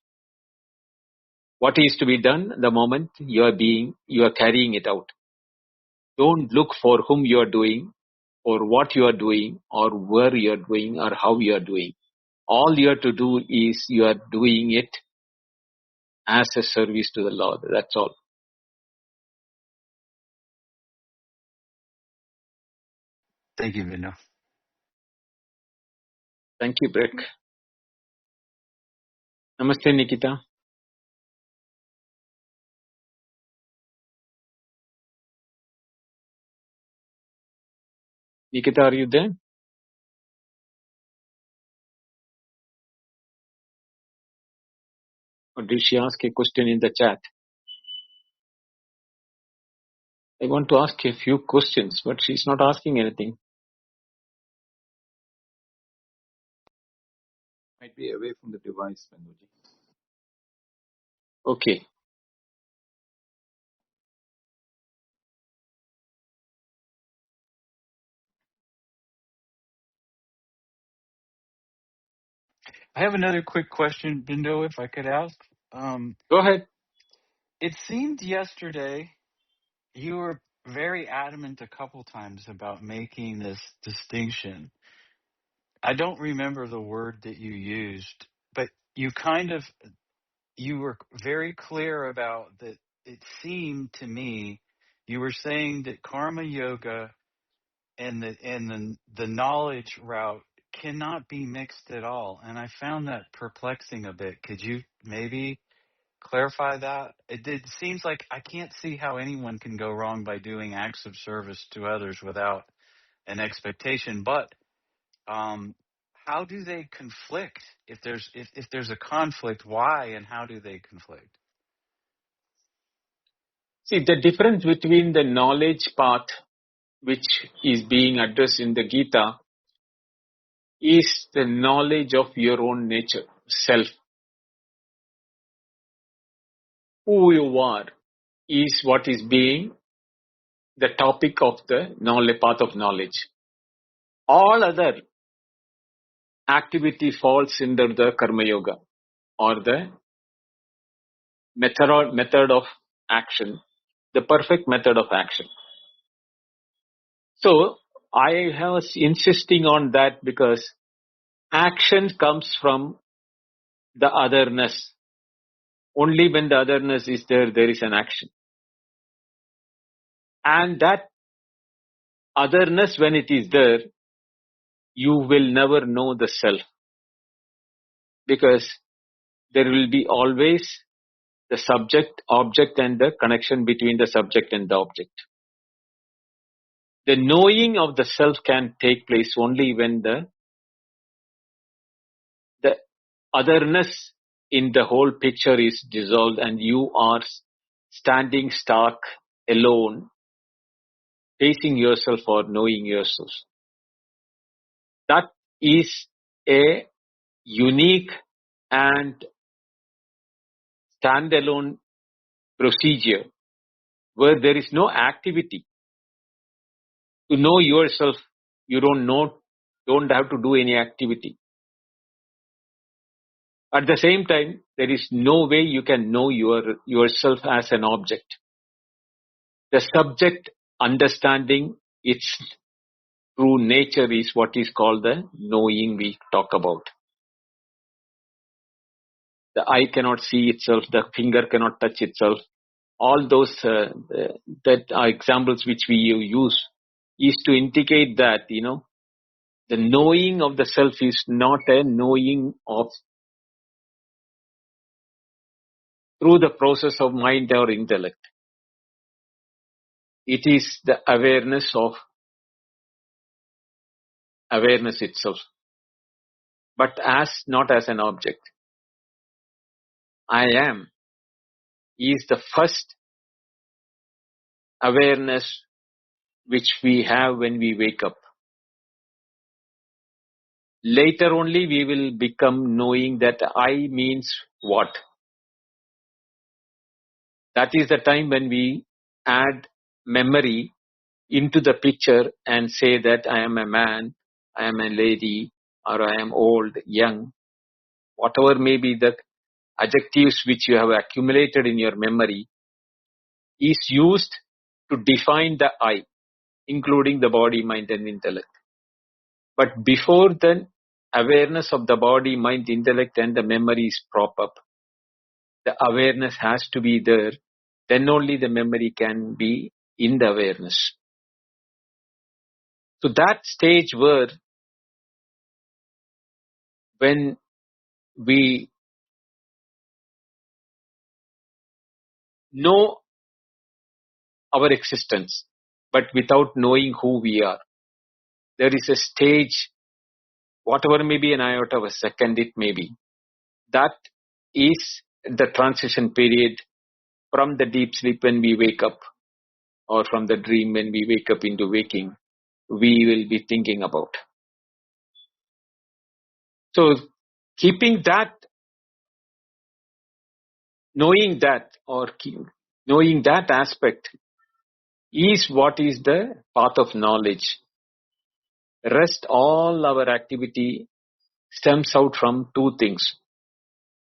What is to be done the moment you are carrying it out. Don't look for whom you are doing, or what you are doing, or where you are doing, or how you are doing. All you have to do is you are doing it as a service to the Lord. That's all. Thank you, Vinod. Thank you, Breck. Namaste, Nikita. Nikita, are you there? Or did she ask a question in the chat? I want to ask a few questions, but she's not asking anything. Might be away from the device, Manoj. Okay. I have another quick question, Bindo, if I could ask. Go ahead. It seemed yesterday you were very adamant a couple times about making this distinction. I don't remember the word that you used, but you were very clear about that. It seemed to me you were saying that karma yoga and the knowledge route cannot be mixed at all, and I found that perplexing a bit. Could you maybe clarify that? It seems like I can't see how anyone can go wrong by doing acts of service to others without an expectation. But how do they conflict? If there's a conflict, why and how do they conflict? See, the difference between the knowledge path, which is being addressed in the Gita, is the knowledge of your own nature, self. Who you are is what is being the topic of the knowledge, path of knowledge. All other activity falls under the Karma Yoga or the method of action, the perfect method of action. So I was insisting on that because action comes from the otherness. Only when the otherness is there, there is an action. And that otherness, when it is there, you will never know the self, because there will be always the subject, object, and the connection between the subject and the object. The knowing of the self can take place only when the otherness in the whole picture is dissolved and you are standing stark, alone, facing yourself or knowing yourself. That is a unique and standalone procedure where there is no activity. To know yourself, you don't have to do any activity. At the same time, there is no way you can know yourself as an object. The subject understanding its true nature is what is called the knowing we talk about. The eye cannot see itself, the finger cannot touch itself. All those that are examples which we use is to indicate that, the knowing of the self is not a knowing of through the process of mind or intellect. It is the awareness of awareness itself, but not as an object. I am is the first awareness which we have when we wake up. Later only we will become knowing that I means what. That is the time when we add memory into the picture and say that I am a man, I am a lady, or I am old, young. Whatever may be the adjectives which you have accumulated in your memory is used to define the I, including the body, mind, and intellect. But before then, awareness of the body, mind, intellect, and the memory is prop up. The awareness has to be there. Then only the memory can be in the awareness. So that stage where when we know our existence, but without knowing who we are, there is a stage, whatever may be an iota of a second it may be, that is the transition period from the deep sleep when we wake up, or from the dream when we wake up into waking, we will be thinking about. So keeping that, knowing that, or knowing that aspect is what is the path of knowledge. Rest all our activity stems out from two things.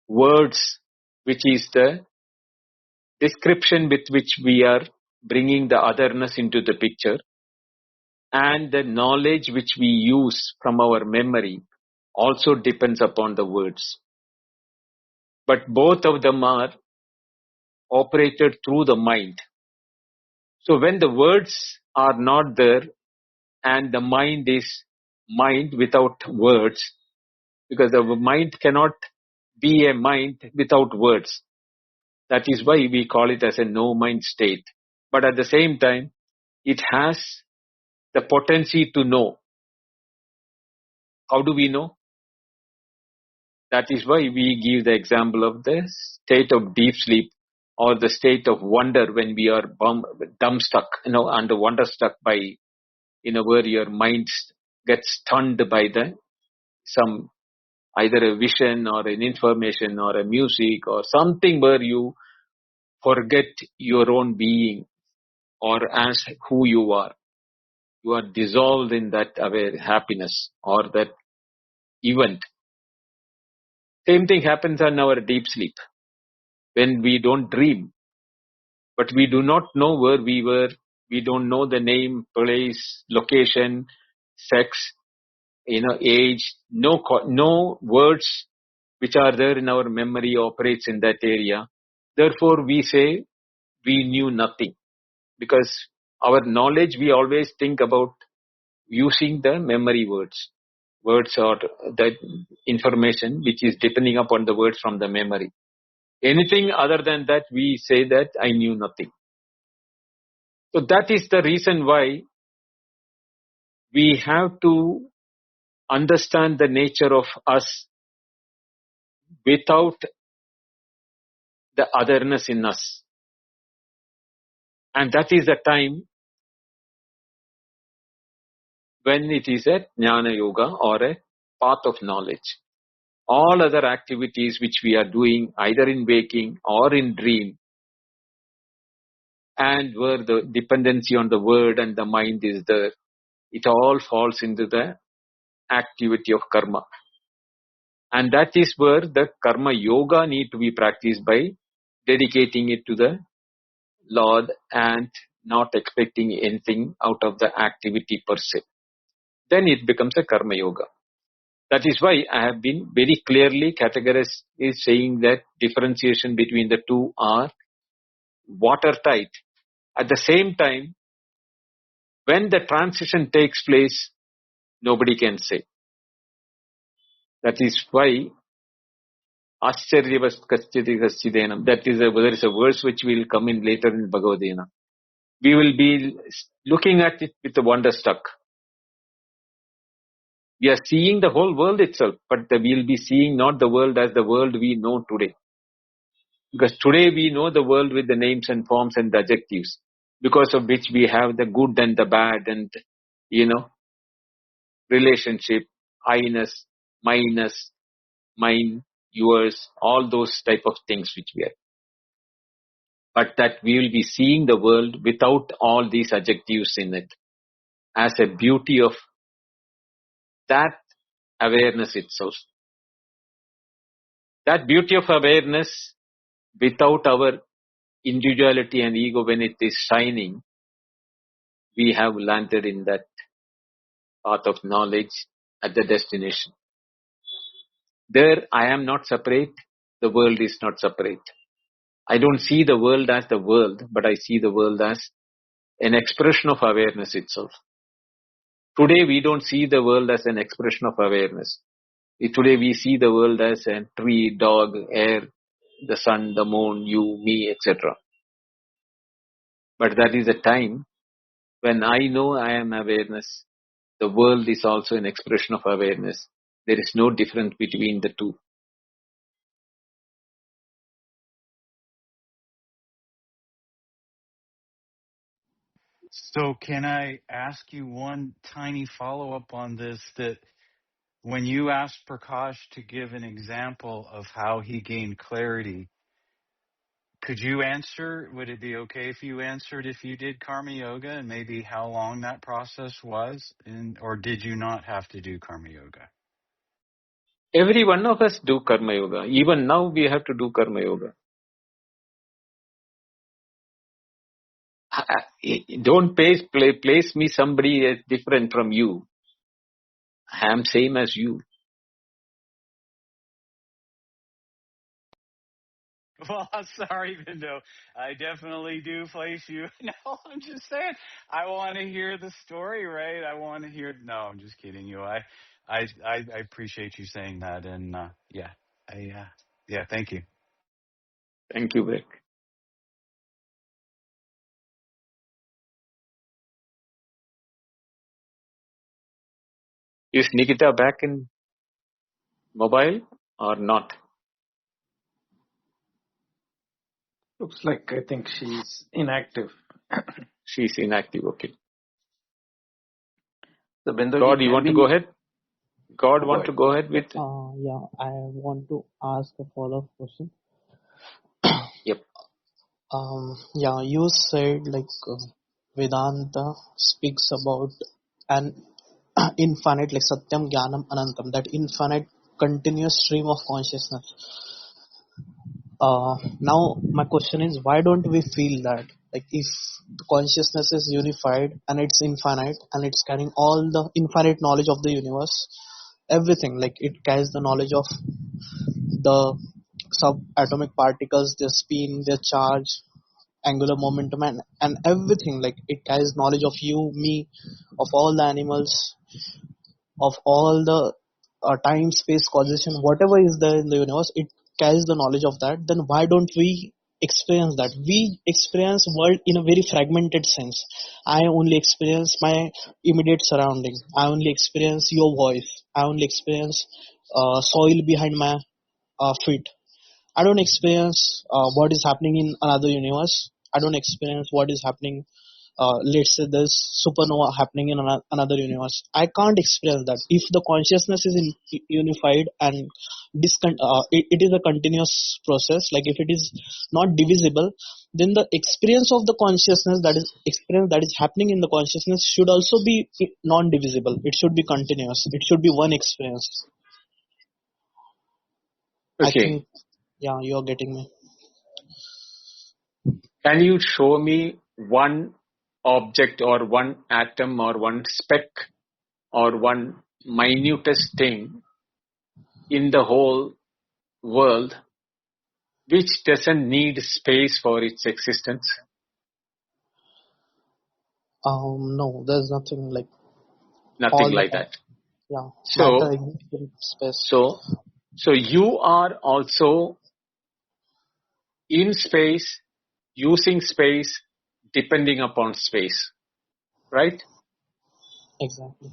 Words, which is the description with which we are bringing the otherness into the picture, and the knowledge which we use from our memory also depends upon the words. but both of them are operated through the mind. So when the words are not there and the mind is mind without words, because the mind cannot be a mind without words. That is why we call it as a no mind state. But at the same time, it has the potency to know. How do we know? That is why we give the example of the state of deep sleep or the state of wonder when we are dumbstruck, under wonderstruck by, where your mind gets stunned by some either a vision or an information or a music or something where you forget your own being or as who you are. You are dissolved in that aware happiness or that event. Same thing happens on our deep sleep when we don't dream, but we do not know where we were. We don't know the name, place, location, sex, age. No words which are there in our memory operates in that area. Therefore, we say we knew nothing, because our knowledge, we always think about using the memory words or the information which is depending upon the words from the memory. Anything other than that, we say that I knew nothing. So that is the reason why we have to understand the nature of us without the otherness in us. And that is the time when it is a jnana yoga or a path of knowledge. All other activities which we are doing either in waking or in dream, and where the dependency on the word and the mind is there, it all falls into the activity of karma. And that is where the karma yoga need to be practiced by dedicating it to the Lord and not expecting anything out of the activity per se. Then it becomes a karma yoga. That is why I have been very clearly categorized is saying that differentiation between the two are watertight. At the same time, when the transition takes place, nobody can say. That is why Ascharya Kaschiti Kaschidenam. That is there is a verse which will come in later in Bhagavad Gita. We will be looking at it with the wonderstruck. We are seeing the whole world itself, but we will be seeing not the world as the world we know today. Because today we know the world with the names and forms and the adjectives, because of which we have the good and the bad and, relationship, I-ness, minus, mine, yours, all those type of things which we are. But that we will be seeing the world without all these adjectives in it, as a beauty of that awareness itself. That beauty of awareness without our individuality and ego, when it is shining, we have landed in that path of knowledge at the destination. There I am not separate, the world is not separate. I don't see the world as the world, but I see the world as an expression of awareness itself. Today we don't see the world as an expression of awareness. Today we see the world as a tree, dog, air, the sun, the moon, you, me, etc. But that is a time when I know I am awareness. The world is also an expression of awareness. There is no difference between the two. So can I ask you one tiny follow-up on this, that when you asked Prakash to give an example of how he gained clarity, could you answer? Would it be okay if you answered if you did karma yoga and maybe how long that process was? Or did you not have to do karma yoga? Every one of us do karma yoga. Even now we have to do karma yoga. Don't place me somebody as different from you. I am same as you. Well, I'm sorry, Vindo. I definitely do place you. No, I'm just saying. I want to hear the story, right? I want to hear. No, I'm just kidding you. I appreciate you saying that, and yeah, yeah, thank you. Thank you, Vic. Is Nikita back in mobile or not? Looks like I think she's inactive. She's inactive. Okay. So Bindu, God, you want to go ahead? God Go want ahead. to go ahead with? Yeah, I want to ask a follow-up question. Yep. Yeah, you said like Vedanta speaks about an infinite, like Satyam Jnanam Anantam, that infinite continuous stream of consciousness. Now my question is, why don't we feel that? Like if the consciousness is unified and it's infinite and it's carrying all the infinite knowledge of the universe, everything, like it carries the knowledge of the subatomic particles, their spin, their charge, angular momentum, and everything, like it carries knowledge of you, me, of all the animals, of all the time, space, causation, whatever is there in the universe, it carries the knowledge of that. Then why don't we experience that? We experience world in a very fragmented sense. I only experience my immediate surrounding. I only experience your voice. I only experience soil behind my feet. I don't experience what is happening in another universe. I don't experience what is happening. Let's say there's supernova happening in another universe. I can't experience that. If the consciousness is unified and it is a continuous process, like if it is not divisible, then the experience of the consciousness, that is happening in the consciousness, should also be non-divisible. It should be continuous. It should be one experience. I Okay. think, yeah, you're getting me. Can you show me one object or one atom or one speck or one minutest thing in the whole world which doesn't need space for its existence? No, there's nothing like Nothing all the like time. that. Yeah, matter So, exists in space. so you are also in space, using space, depending upon space, right? Exactly.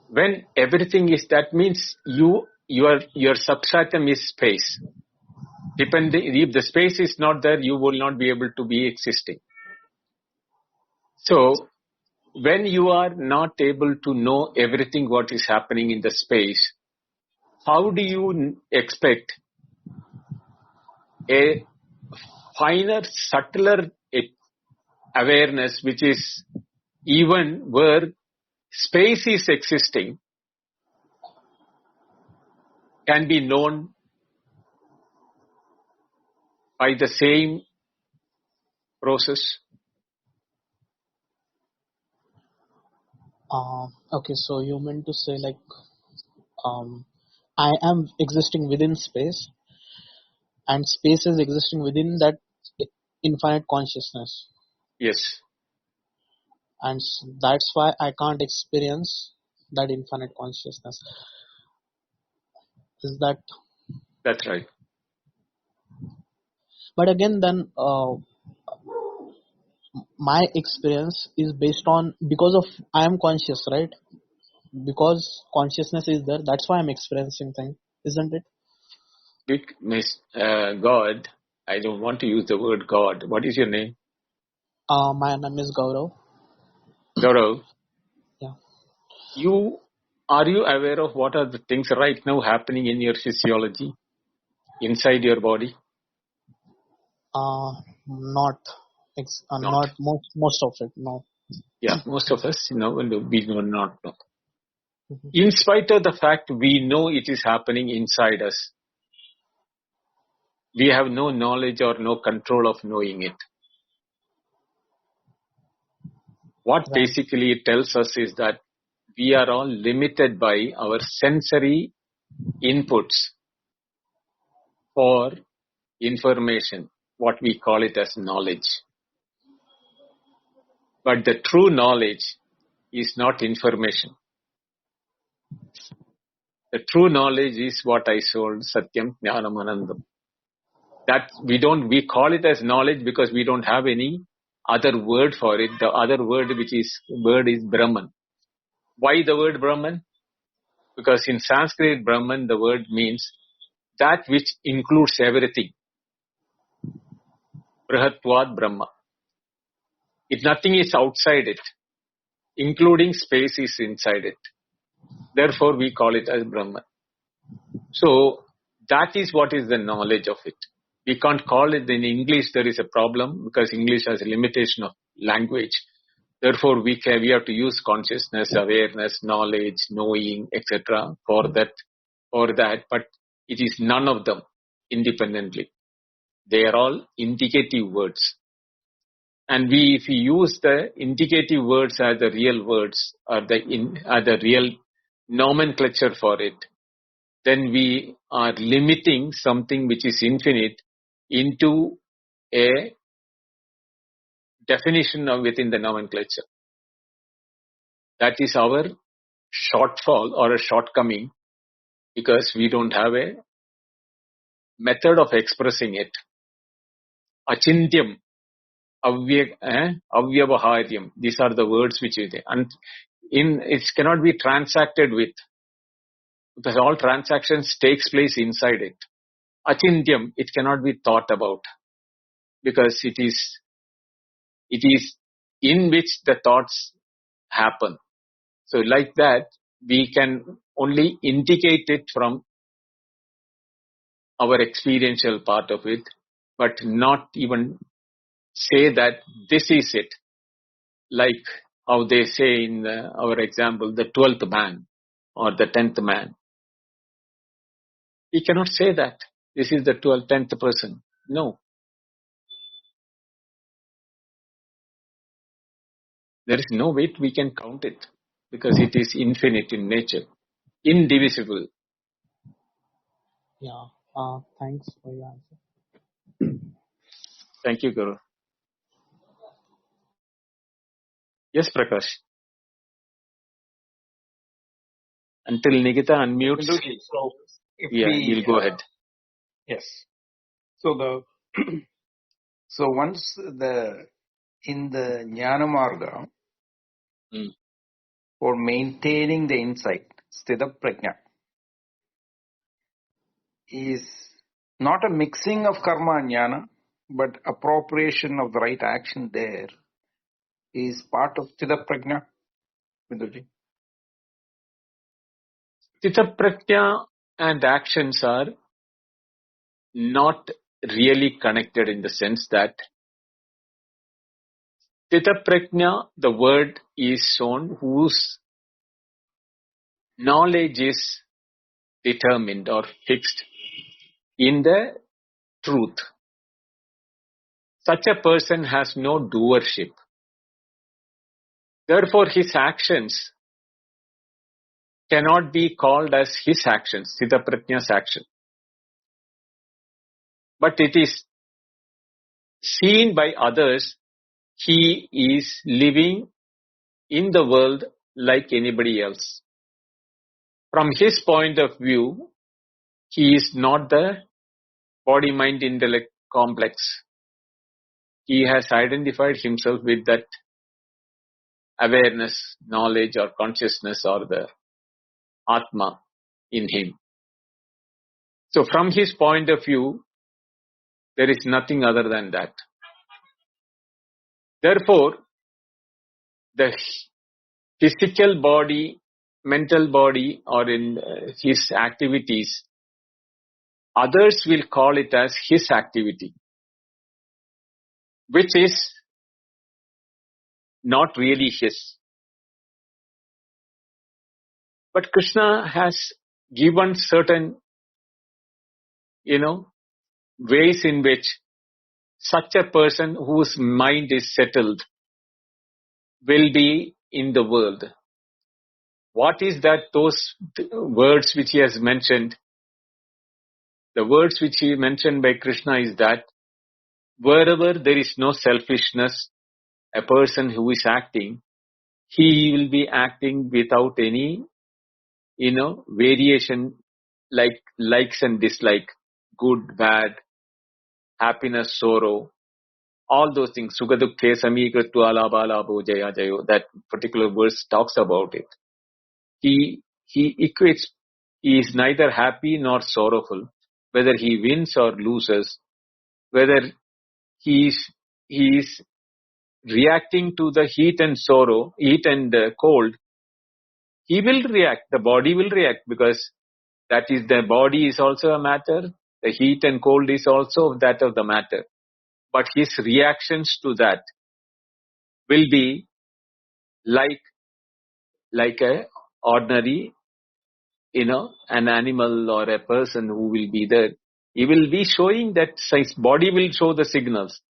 When everything is, that means your substratum is space. If the space is not there, you will not be able to be existing. So when you are not able to know everything what is happening in the space, how do you expect a finer, subtler awareness, which is even where space is existing, can be known by the same process? Okay, so you meant to say like I am existing within space, and space is existing within that infinite consciousness, Yes, and that's why I can't experience that infinite consciousness. Is that? that's right. But again, then my experience is based on, because of I am conscious, right? Because consciousness is there, that's why I'm experiencing things, isn't it? God, I don't want to use the word God. What is your name? My name is Gaurav. Gaurav, Yeah. are you aware of what are the things right now happening in your physiology, inside your body? Not Not. most of it, no. Yeah, most of us, we do not know. Mhm. In spite of the fact we know it is happening inside us, we have no knowledge or no control of knowing it. What Right. basically it tells us is that we are all limited by our sensory inputs for information, what we call it as knowledge. But the true knowledge is not information. The true knowledge is what I told, Satyam Jnanam Anandam. That we call it as knowledge because we don't have any other word for it. The other word is Brahman. Why the word Brahman? Because in Sanskrit, Brahman, the word means that which includes everything. Brihatvad Brahma. If nothing is outside it, including space is inside it. Therefore, we call it as Brahman. So, that is what is the knowledge of it. We can't call it in English. There is a problem because English has a limitation of language. Therefore, we have to use consciousness, awareness, knowledge, knowing, etc. for that. But it is none of them independently. They are all indicative words. And if we use the indicative words as the real words or the real nomenclature for it, then we are limiting something which is infinite into a definition within the nomenclature. That is our shortfall or a shortcoming because we don't have a method of expressing it. Achintyam, avyavaharyam. These are the words which is there. And it cannot be transacted with because all transactions takes place inside it. Achintyam, it cannot be thought about because it is in which the thoughts happen. So like that, we can only indicate it from our experiential part of it, but not even say that this is it. Like how they say in our example, the 12th man or the 10th man. We cannot say that. This is the 10th person. No. There is no way we can count it because it is infinite in nature, indivisible. Yeah. Thanks for your answer. Thank you, Guru. Yes, Prakash. Until Nikita unmutes, So if we, we'll go ahead. Yes. So once in the Jnana Marga, for maintaining the insight, Sthita Prajna is not a mixing of karma and jnana, but appropriation of the right action there is part of Sthita Prajna, Binduji. Sthita Prajna and actions are not really connected in the sense that Sthita Prajna, the word is shown whose knowledge is determined or fixed in the truth. Such a person has no doership. Therefore, his actions cannot be called as his actions, Sthita Prajna's action. But it is seen by others, he is living in the world like anybody else. From his point of view, he is not the body-mind-intellect complex. He has identified himself with that awareness, knowledge or consciousness or the Atma in him. So from his point of view, there is nothing other than that. Therefore, the physical body, mental body or in his activities, others will call it as his activity, which is not really his. But Krishna has given certain, ways in which such a person whose mind is settled will be in the world. What is that? Those words which he has mentioned, the words which he mentioned by Krishna is that wherever there is no selfishness, a person who is acting, he will be acting without any, variation like likes and dislike, good, bad, happiness, sorrow, all those things. Sukha dukkhe samikritva labha labho jaya jayo. That particular verse talks about it. He equates, he is neither happy nor sorrowful, whether he wins or loses, whether he is reacting to the heat and sorrow, heat and cold. He will react. The body will react because that is, the body is also a matter. The heat and cold is also that of the matter. But his reactions to that will be like a ordinary, an animal or a person who will be there. He will be showing that his body will show the signals.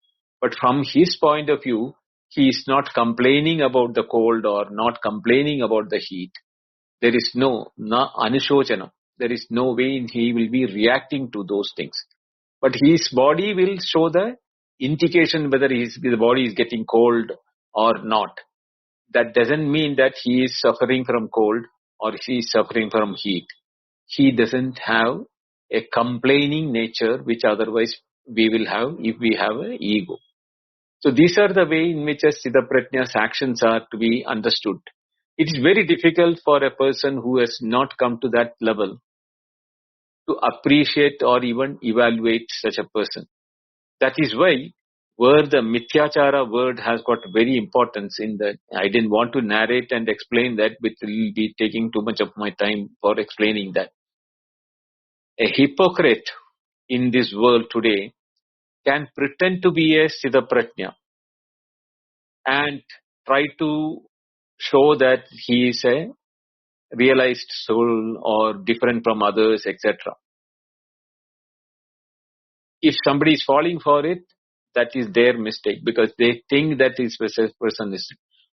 But from his point of view, he is not complaining about the cold or not complaining about the heat. There is no anushojana. There is no way he will be reacting to those things. But his body will show the indication whether the body is getting cold or not. That doesn't mean that he is suffering from cold or he is suffering from heat. He doesn't have a complaining nature which otherwise we will have if we have an ego. So these are the way in which a Siddha Prajna's actions are to be understood. It is very difficult for a person who has not come to that level to appreciate or even evaluate such a person. That is why where the mithyachara word has got very importance in that. I didn't want to narrate and explain that, but it will be taking too much of my time for explaining that. A hypocrite in this world today can pretend to be a Siddha Prajna and try to show that he is a realized soul or different from others, etc. If somebody is falling for it, that is their mistake because they think that this person is.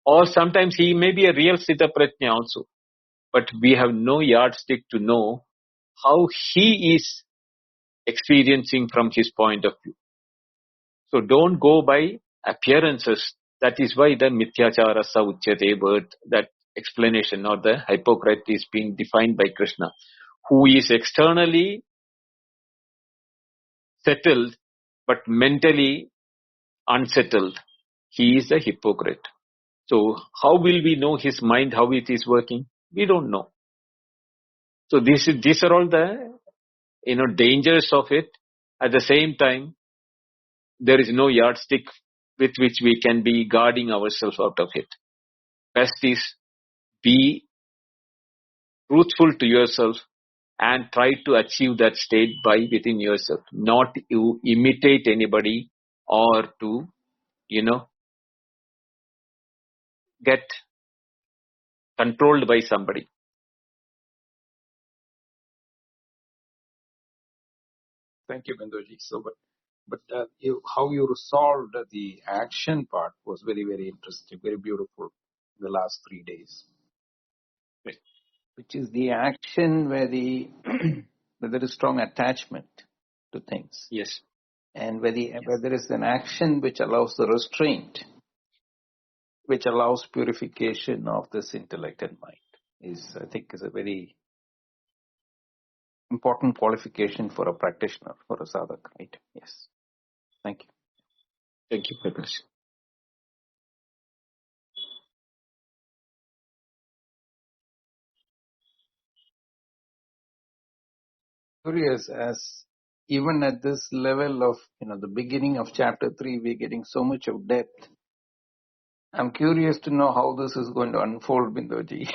Or sometimes he may be a real Siddha Prajna also, but we have no yardstick to know how he is experiencing from his point of view. So don't go by appearances. That is why the mithyachara sa uchyate word, that explanation or the hypocrite is being defined by Krishna, who is externally settled but mentally unsettled. He is a hypocrite. So how will we know his mind, how it is working? We don't know. So these are all the dangers of it. At the same time, there is no yardstick with which we can be guarding ourselves out of it. Best is be truthful to yourself and try to achieve that state by within yourself, not to imitate anybody or to, get controlled by somebody. Thank you, Binduji. So, but how you resolved the action part was very, very interesting, very beautiful in the last 3 days. Right. Which is the action where where there is strong attachment to things. Yes. And where there is an action which allows the restraint, which allows purification of this intellect and mind, I think is a very important qualification for a practitioner, for a sadhak, right? Yes. Thank you. Thank you, Prakash. Curious, as even at this level of, the beginning of chapter 3, we're getting so much of depth. I'm curious to know how this is going to unfold, Binduji,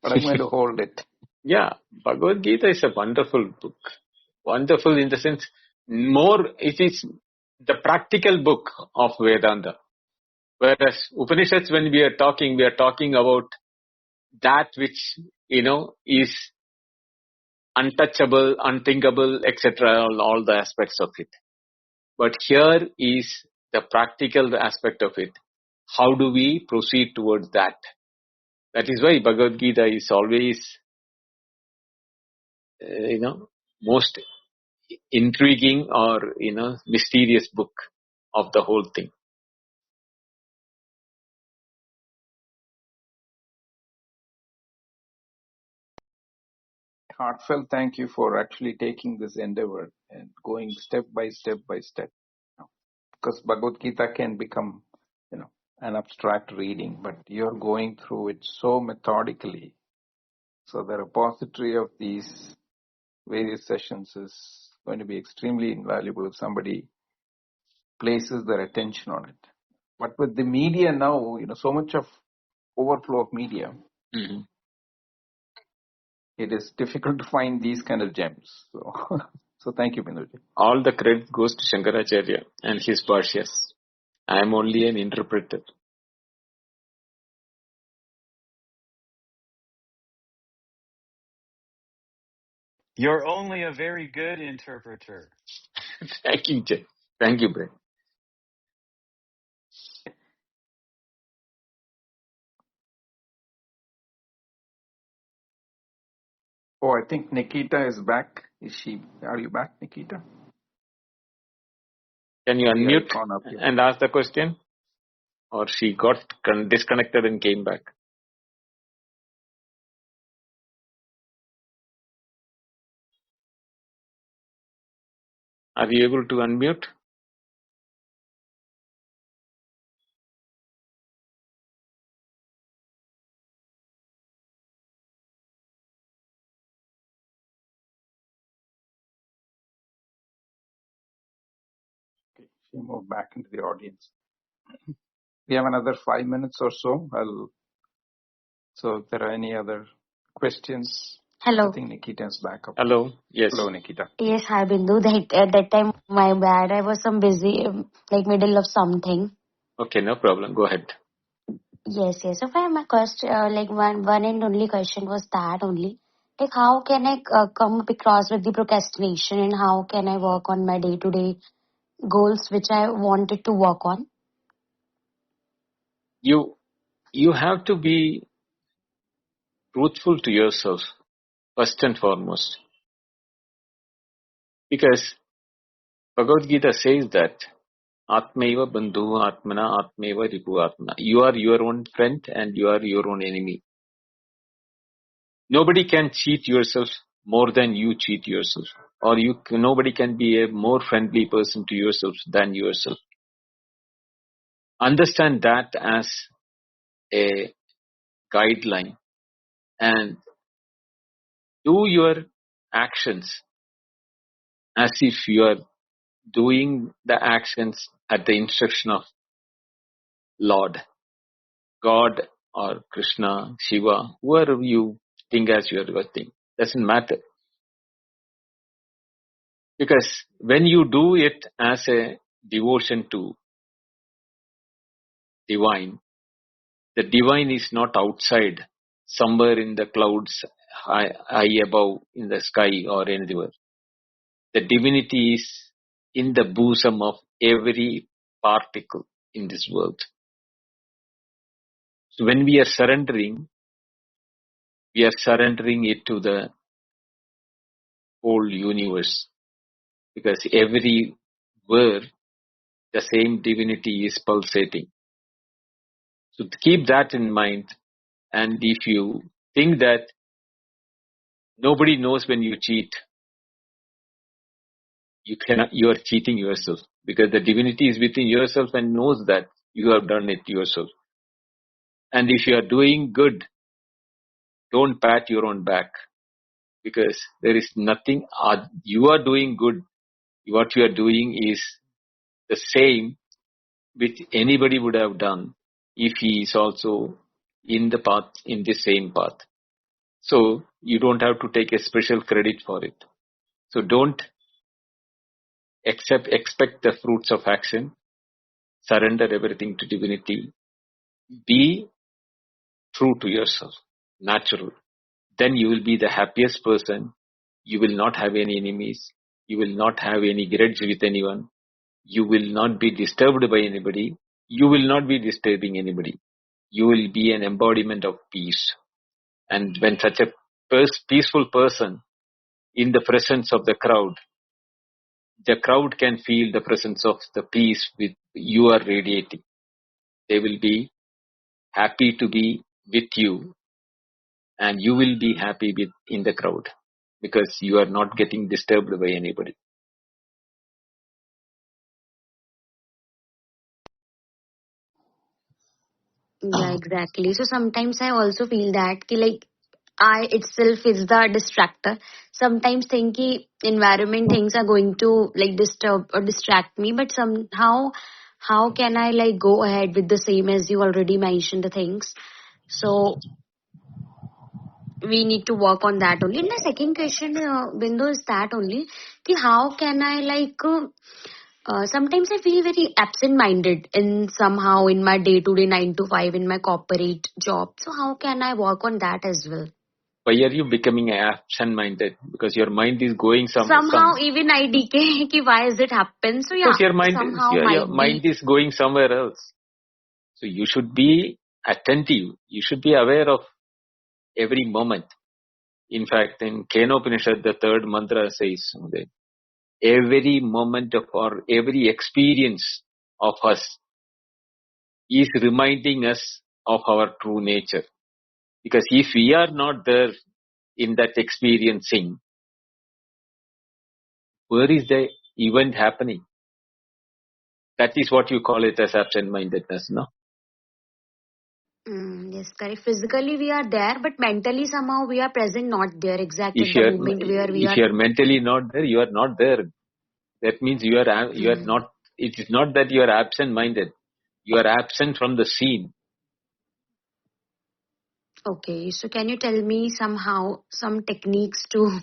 but I'm going to hold it. Yeah, Bhagavad Gita is a wonderful book. Wonderful in the sense, it is the practical book of Vedanta. Whereas Upanishads, when we are talking about that which, is untouchable, unthinkable, etc., all the aspects of it. But here is the practical aspect of it. How do we proceed towards that? That is why Bhagavad Gita is always, most intriguing or, mysterious book of the whole thing. Heartfelt thank you for actually taking this endeavor and going step by step by step. Because Bhagavad Gita can become, an abstract reading, but you're going through it so methodically. So the repository of these various sessions is going to be extremely invaluable if somebody places their attention on it. But with the media now, so much of overflow of media, Mm-hmm. it is difficult to find these kind of gems. So thank you, Binduji. All the credit goes to Shankaracharya and his Bhashyas. I am only an interpreter. You're only a very good interpreter. Thank you, Jay. Thank you, Brett. Oh, I think Nikita is back. Are you back, Nikita? Can you The unmute icon up here. and ask the question? Or she got disconnected and came back? Are you able to unmute? Okay, she moved back into the audience. We have another 5 minutes or so. So if there are any other questions, I Hello. think Nikita is back up. Hello? Yes. Hello, Nikita. Yes, hi Bindu. At that time, my bad. I was some busy, middle of something. Okay, no problem. Go ahead. Yes. So my question, one and only question was that only. Like, how can I come across with the procrastination, and how can I work on my day-to-day goals which I wanted to work on? You have to be truthful to yourself, first and foremost. Because Bhagavad Gita says that Atmaiva bandhu atmana atmaiva ripu atmana. You are your own friend and you are your own enemy. Nobody can cheat yourself more than you cheat yourself. Or nobody can be a more friendly person to yourself than yourself. Understand that as a guideline and do your actions as if you are doing the actions at the instruction of Lord, God or Krishna, Shiva, whoever you think as your thing. Doesn't matter. Because when you do it as a devotion to divine, the divine is not outside, somewhere in the clouds, high above in the sky or anywhere. The divinity is in the bosom of every particle in this world. So when we are surrendering it to the whole universe, because everywhere the same divinity is pulsating. So keep that in mind, and if you think that nobody knows when you cheat, you are cheating yourself, because the divinity is within yourself and knows that you have done it yourself. And if you are doing good, don't pat your own back, because there is nothing. You are doing good. What you are doing is the same which anybody would have done if he is also in the same path. So you don't have to take a special credit for it. So don't expect the fruits of action. Surrender everything to divinity. Be true to yourself, natural. Then you will be the happiest person. You will not have any enemies. You will not have any grudge with anyone. You will not be disturbed by anybody. You will not be disturbing anybody. You will be an embodiment of peace. And when such a peaceful person in the presence of the crowd, the crowd can feel the presence of the peace with you are radiating. They will be happy to be with you, and you will be happy in the crowd because you are not getting disturbed by anybody. Yeah, exactly. So sometimes I also feel that like I itself is the distractor. Sometimes think ki environment things are going to like disturb or distract me, but somehow how can I like go ahead with the same as you already mentioned the things. So we need to work on that only. And the second question, Bindu, is that only ki how can I like sometimes I feel very absent-minded in somehow in my day-to-day 9 to 5 in my corporate job. So how can I work on that as well? Why are you becoming absent-minded? Because your mind is going Somehow even I decay ki why is it happen? So yeah, because your somehow your might mind be. is going somewhere else. So you should be attentive. You should be aware of every moment. In fact, in Kenopanishad, the third mantra says that every moment of or every experience of us is reminding us of our true nature. Because if we are not there in that experiencing, where is the event happening? That is what you call it as absent-mindedness, no? Yes, correct. Physically we are there, but mentally somehow we are present, not there exact at If the moment where we you are. are mentally not there, you are not there. That means you are Mm, not. It is not that you are absent-minded. You are absent from the scene. okay, so can you tell me somehow some techniques to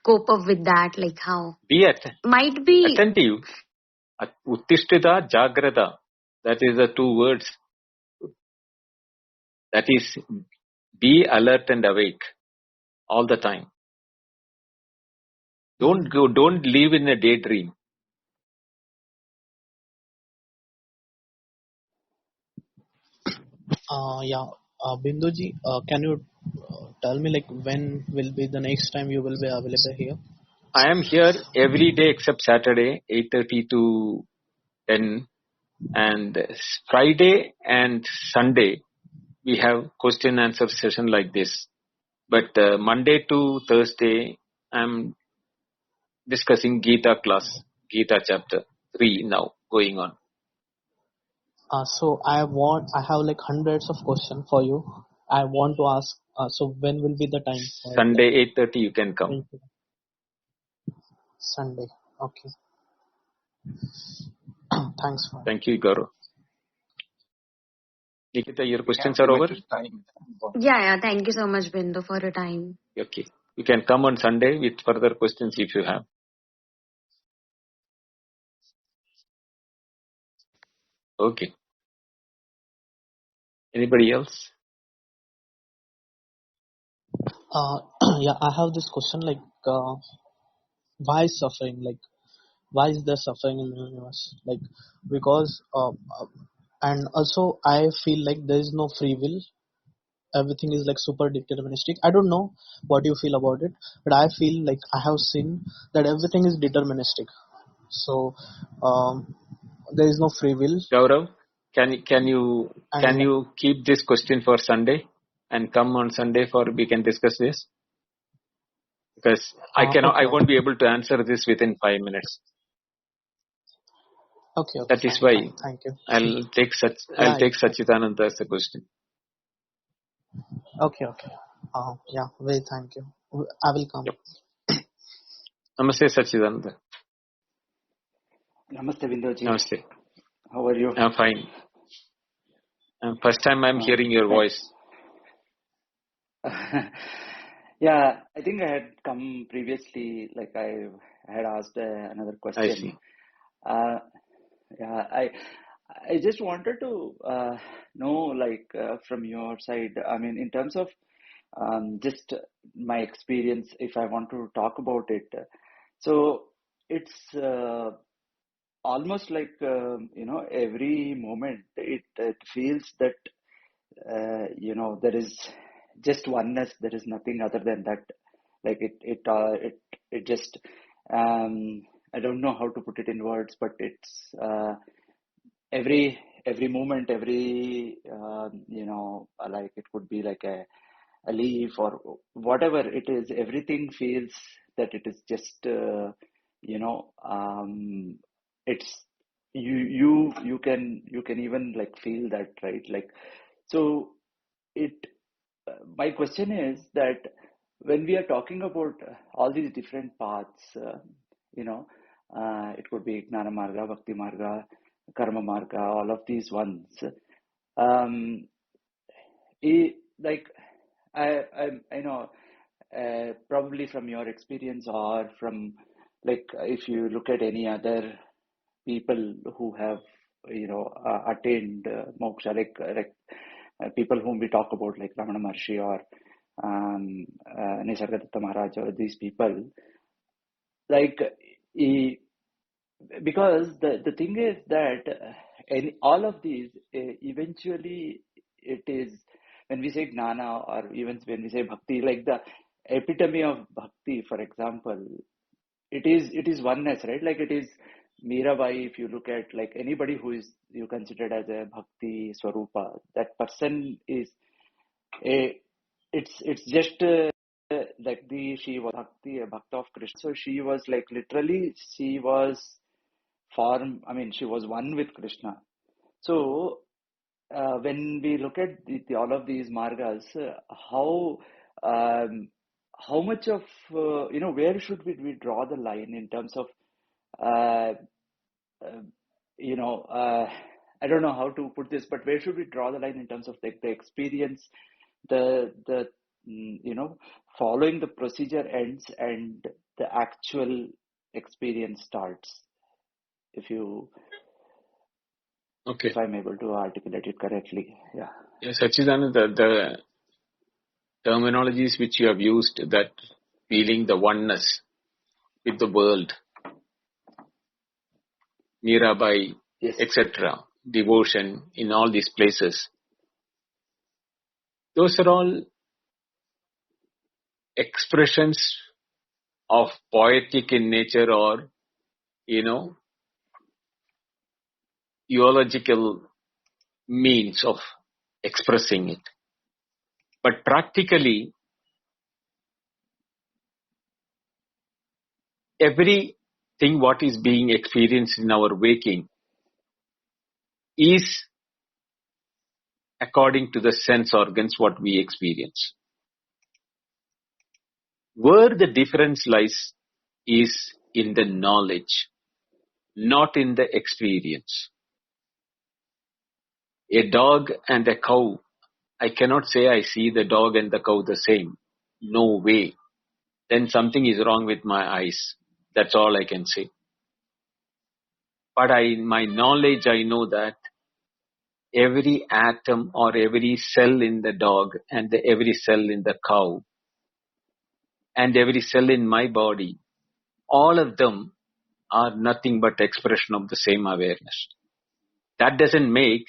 cope up with that? Like how? Be Might be. attentive. Uttishtita jagrata. That is the two words. That is, be alert and awake all the time. Mm. Don't live in a daydream. Yeah, Binduji, can you tell me like when will be the next time you will be available here? I am here every day except Saturday, 8:30 to 10, and Friday and Sunday we have question answer session like this. But Monday to Thursday, I'm discussing Gita class, Gita chapter 3 now going on. So I have like hundreds of questions for you. I want to ask. So when will be the time for it? Like Sunday 8:30 you can come. Sunday. Okay. Thanks for it. Thank you, Gaurav. Nikita, your We have questions are over? limited time. Yeah. Thank you so much, Bindu, for your time. Okay. You can come on Sunday with further questions if you have. Okay. Anybody else? Yeah, I have this question like why suffering? Like why is there suffering in the universe? Like because and also I feel like there is no free will. Everything is like super deterministic. I don't know what you feel about it, but I feel like I have seen that everything is deterministic. So there is no free will, Gaurav, and can you keep this question for Sunday and come on Sunday for we can discuss this? Because I okay, won't be able to answer this within 5 minutes. okay, That is fine, why fine. Thank you. I'll take Yeah, yeah. Sachidananda as a question. Okay, okay. Yeah, very thank you. I will come. Yep. Namaste Sachidananda. Namaste, Bindoji. Namaste. How are you? I'm fine. First time I'm hearing your voice. Yeah, I think I had come previously, like I had asked another I question. see. Yeah, I just wanted to know, like from your side, I mean, in terms of just my experience, if I want to talk about it. So it's almost like, every moment it feels that, there is just oneness. There is nothing other than that. Like it just, um, I don't know how to put it in words, but it's every moment, every like it could be like a leaf or whatever it is. Everything feels that it is just it's you can even like feel that, right? Like, so it my question is that when we are talking about all these different paths, you know, it could be Gnana Marga, Bhakti Marga, Karma Marga, all of these ones. Um, like I know, probably from your experience or from like if you look at any other people who have attained moksha, like people whom we talk about, like Ramana Maharshi or Nisargadatta Maharaj, or these people, like because the thing is that all of these eventually it is, when we say gnana or even when we say bhakti, like the epitome of bhakti, for example, it is oneness, right? Like it is Mirabai. If you look at like anybody who is you considered as a bhakti swarupa, that person is a it's just like she was bhakti, a bhakta of Krishna. So she was like literally she was she was one with Krishna. So when we look at all of these margas, how much of where should we draw the line in terms of uh, uh, I don't know how to put this, but where should we draw the line in terms of the experience, the following the procedure ends and the actual experience starts? Okay. If I'm able to articulate it correctly, yeah. Yes, Sachidananda, the terminologies which you have used, that feeling the oneness with the world, Mirabai, Yes. etc., devotion in all these places, those are all expressions of poetic in nature or, theological means of expressing it. But practically, everything what is being experienced in our waking is according to the sense organs what we experience. Where the difference lies is in the knowledge, not in the experience. A dog and a cow, I cannot say I see the dog and the cow the same. No way. Then something is wrong with my eyes. That's all I can say. But my knowledge, I know that every atom or every cell in the dog and every cell in the cow and every cell in my body, all of them are nothing but expression of the same awareness. That doesn't make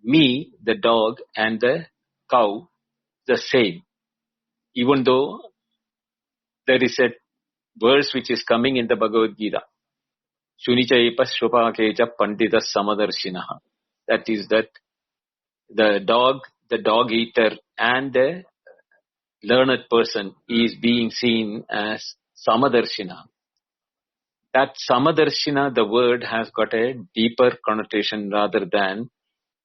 me, the dog, and the cow the same. Even though there is a verse which is coming in the Bhagavad Gita, Shunicha epas shupakecha pandita samadarshinaha. That is that the dog eater, and the learned person is being seen as samadarshina. That samadarshina, the word has got a deeper connotation rather than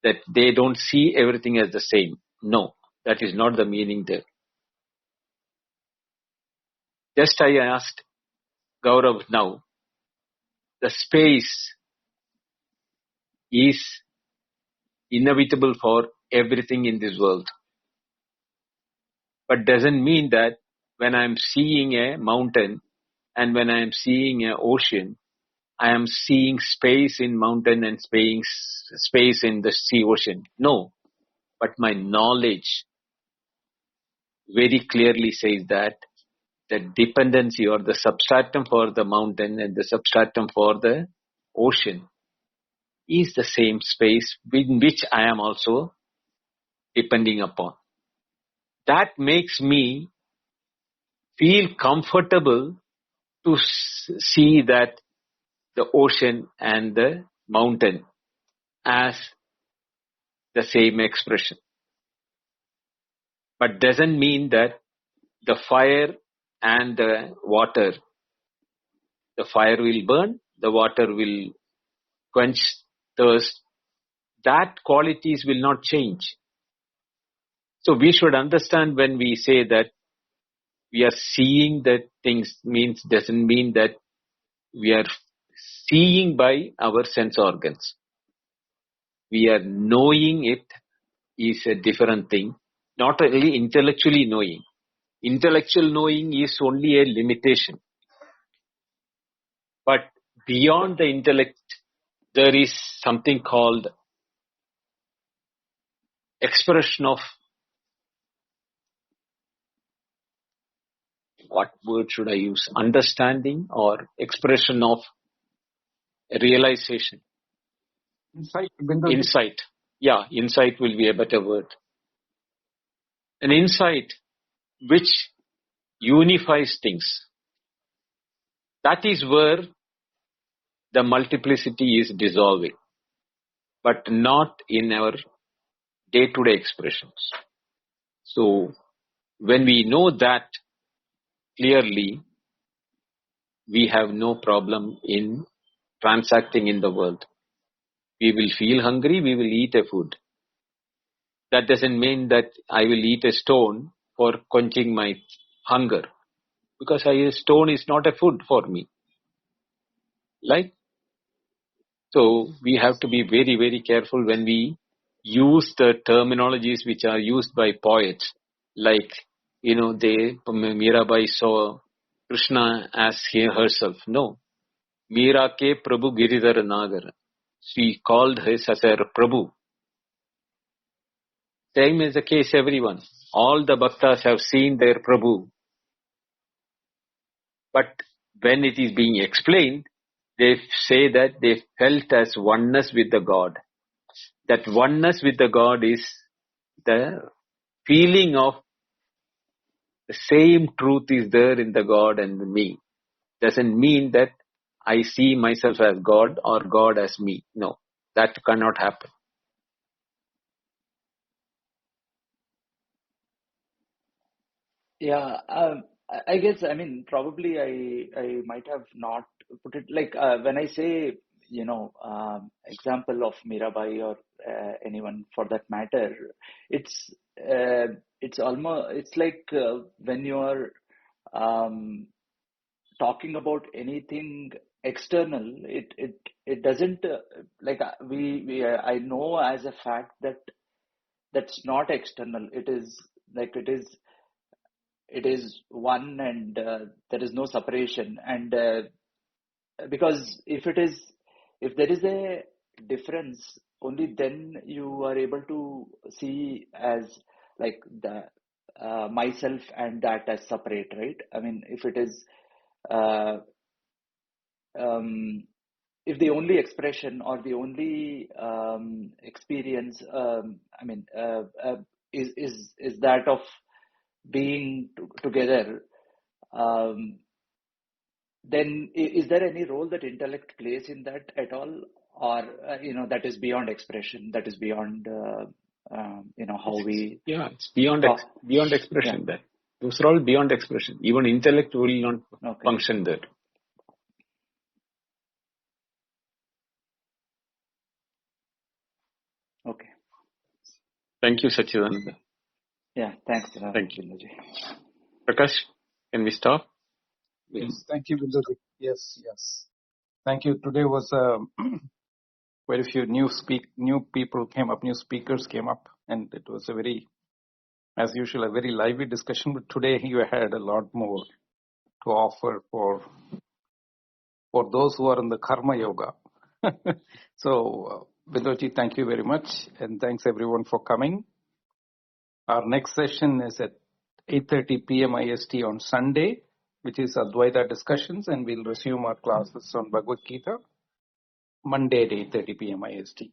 that they don't see everything as the same. No, that is not the meaning there. Just I asked Gaurav now, the space is inevitable for everything in this world. But doesn't mean that when I'm seeing a mountain and when I'm seeing an ocean, I am seeing space in mountain and space in the sea ocean. No, but my knowledge very clearly says that the dependency or the substratum for the mountain and the substratum for the ocean is the same space in which I am also depending upon. That makes me feel comfortable to see that the ocean and the mountain as the same expression. But doesn't mean that the fire and the water, the fire will burn, the water will quench thirst. That qualities will not change. So we should understand when we say that we are seeing the things doesn't mean that we are seeing by our sense organs. We are knowing it is a different thing. Not only intellectually knowing. Intellectual knowing is only a limitation. But beyond the intellect, there is something called expression of, what word should I use? Understanding or expression of realization. Insight. Yeah, insight will be a better word. An insight which unifies things. That is where the multiplicity is dissolving, but not in our day-to-day expressions. So, when we know that clearly, we have no problem in transacting in the world. We will feel hungry, we will eat a food. That doesn't mean that I will eat a stone for quenching my hunger, because a stone is not a food for me. Like, so we have to be very, very careful when we use the terminologies which are used by poets. Like, Mirabai saw Krishna as herself. No. Meera ke Prabhu Giridhar Nagar. She called his as her Prabhu. Same is the case everyone. All the bhaktas have seen their Prabhu. But when it is being explained, they say that they felt as oneness with the God. That oneness with the God is the feeling of the same truth is there in the God and me. Doesn't mean that I see myself as God or God as me. No, that cannot happen. Yeah, I guess, I mean, probably I might have not put it like when I say, example of Mirabai or anyone for that matter, it's almost, it's like when you are talking about anything external, it doesn't like I know as a fact that that's not external. It is like it is one, and there is no separation. And because if there is a difference, only then you are able to see as like the myself and that as separate, right? I mean, if it is uh, if the only expression or the only experience, I mean, is that of being together, then is there any role that intellect plays in that at all, or that is beyond expression, that is beyond how we It's beyond talk? beyond expression. That those are all beyond expression. Even intellect will not Okay. function there. Okay. Thank you, Sachidananda. Yeah. Thanks. Thank you. Binduji. Prakash, can we stop? Yes, thank you, Binduji. Yes. Thank you. Today was very few new people came up, new speakers came up, and it was as usual, a very lively discussion. But today you had a lot more to offer for those who are in the karma yoga. So, Binduji, thank you very much, and thanks everyone for coming. Our next session is at 8:30 p.m. IST on Sunday, which is Advaita discussions, and we'll resume our classes on Bhagavad Gita Monday at 8:30 p.m. IST.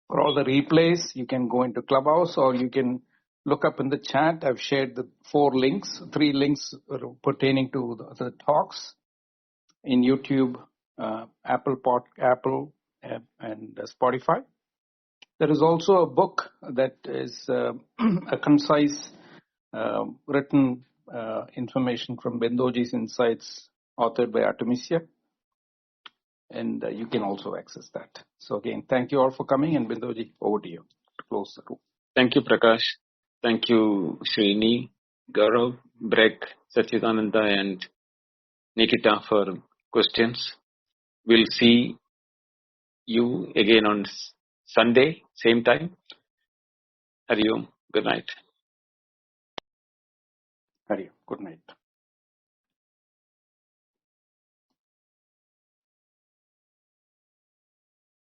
For all the replays, you can go into Clubhouse, or you can look up in the chat. I've shared the 3 links pertaining to the talks in YouTube, Apple, and Spotify. There is also a book that is a concise written information from Bindoji's Insights, authored by Artemisia, and you can also access that. So again, thank you all for coming, and Bindoji, over to you to close the room. Thank you, Prakash. Thank you, Srini, Gaurav, Breck, Sachidananda, and Nikita for questions. We'll see you again on Sunday, same time. Hari Om. Good night. Hari Om. Good night.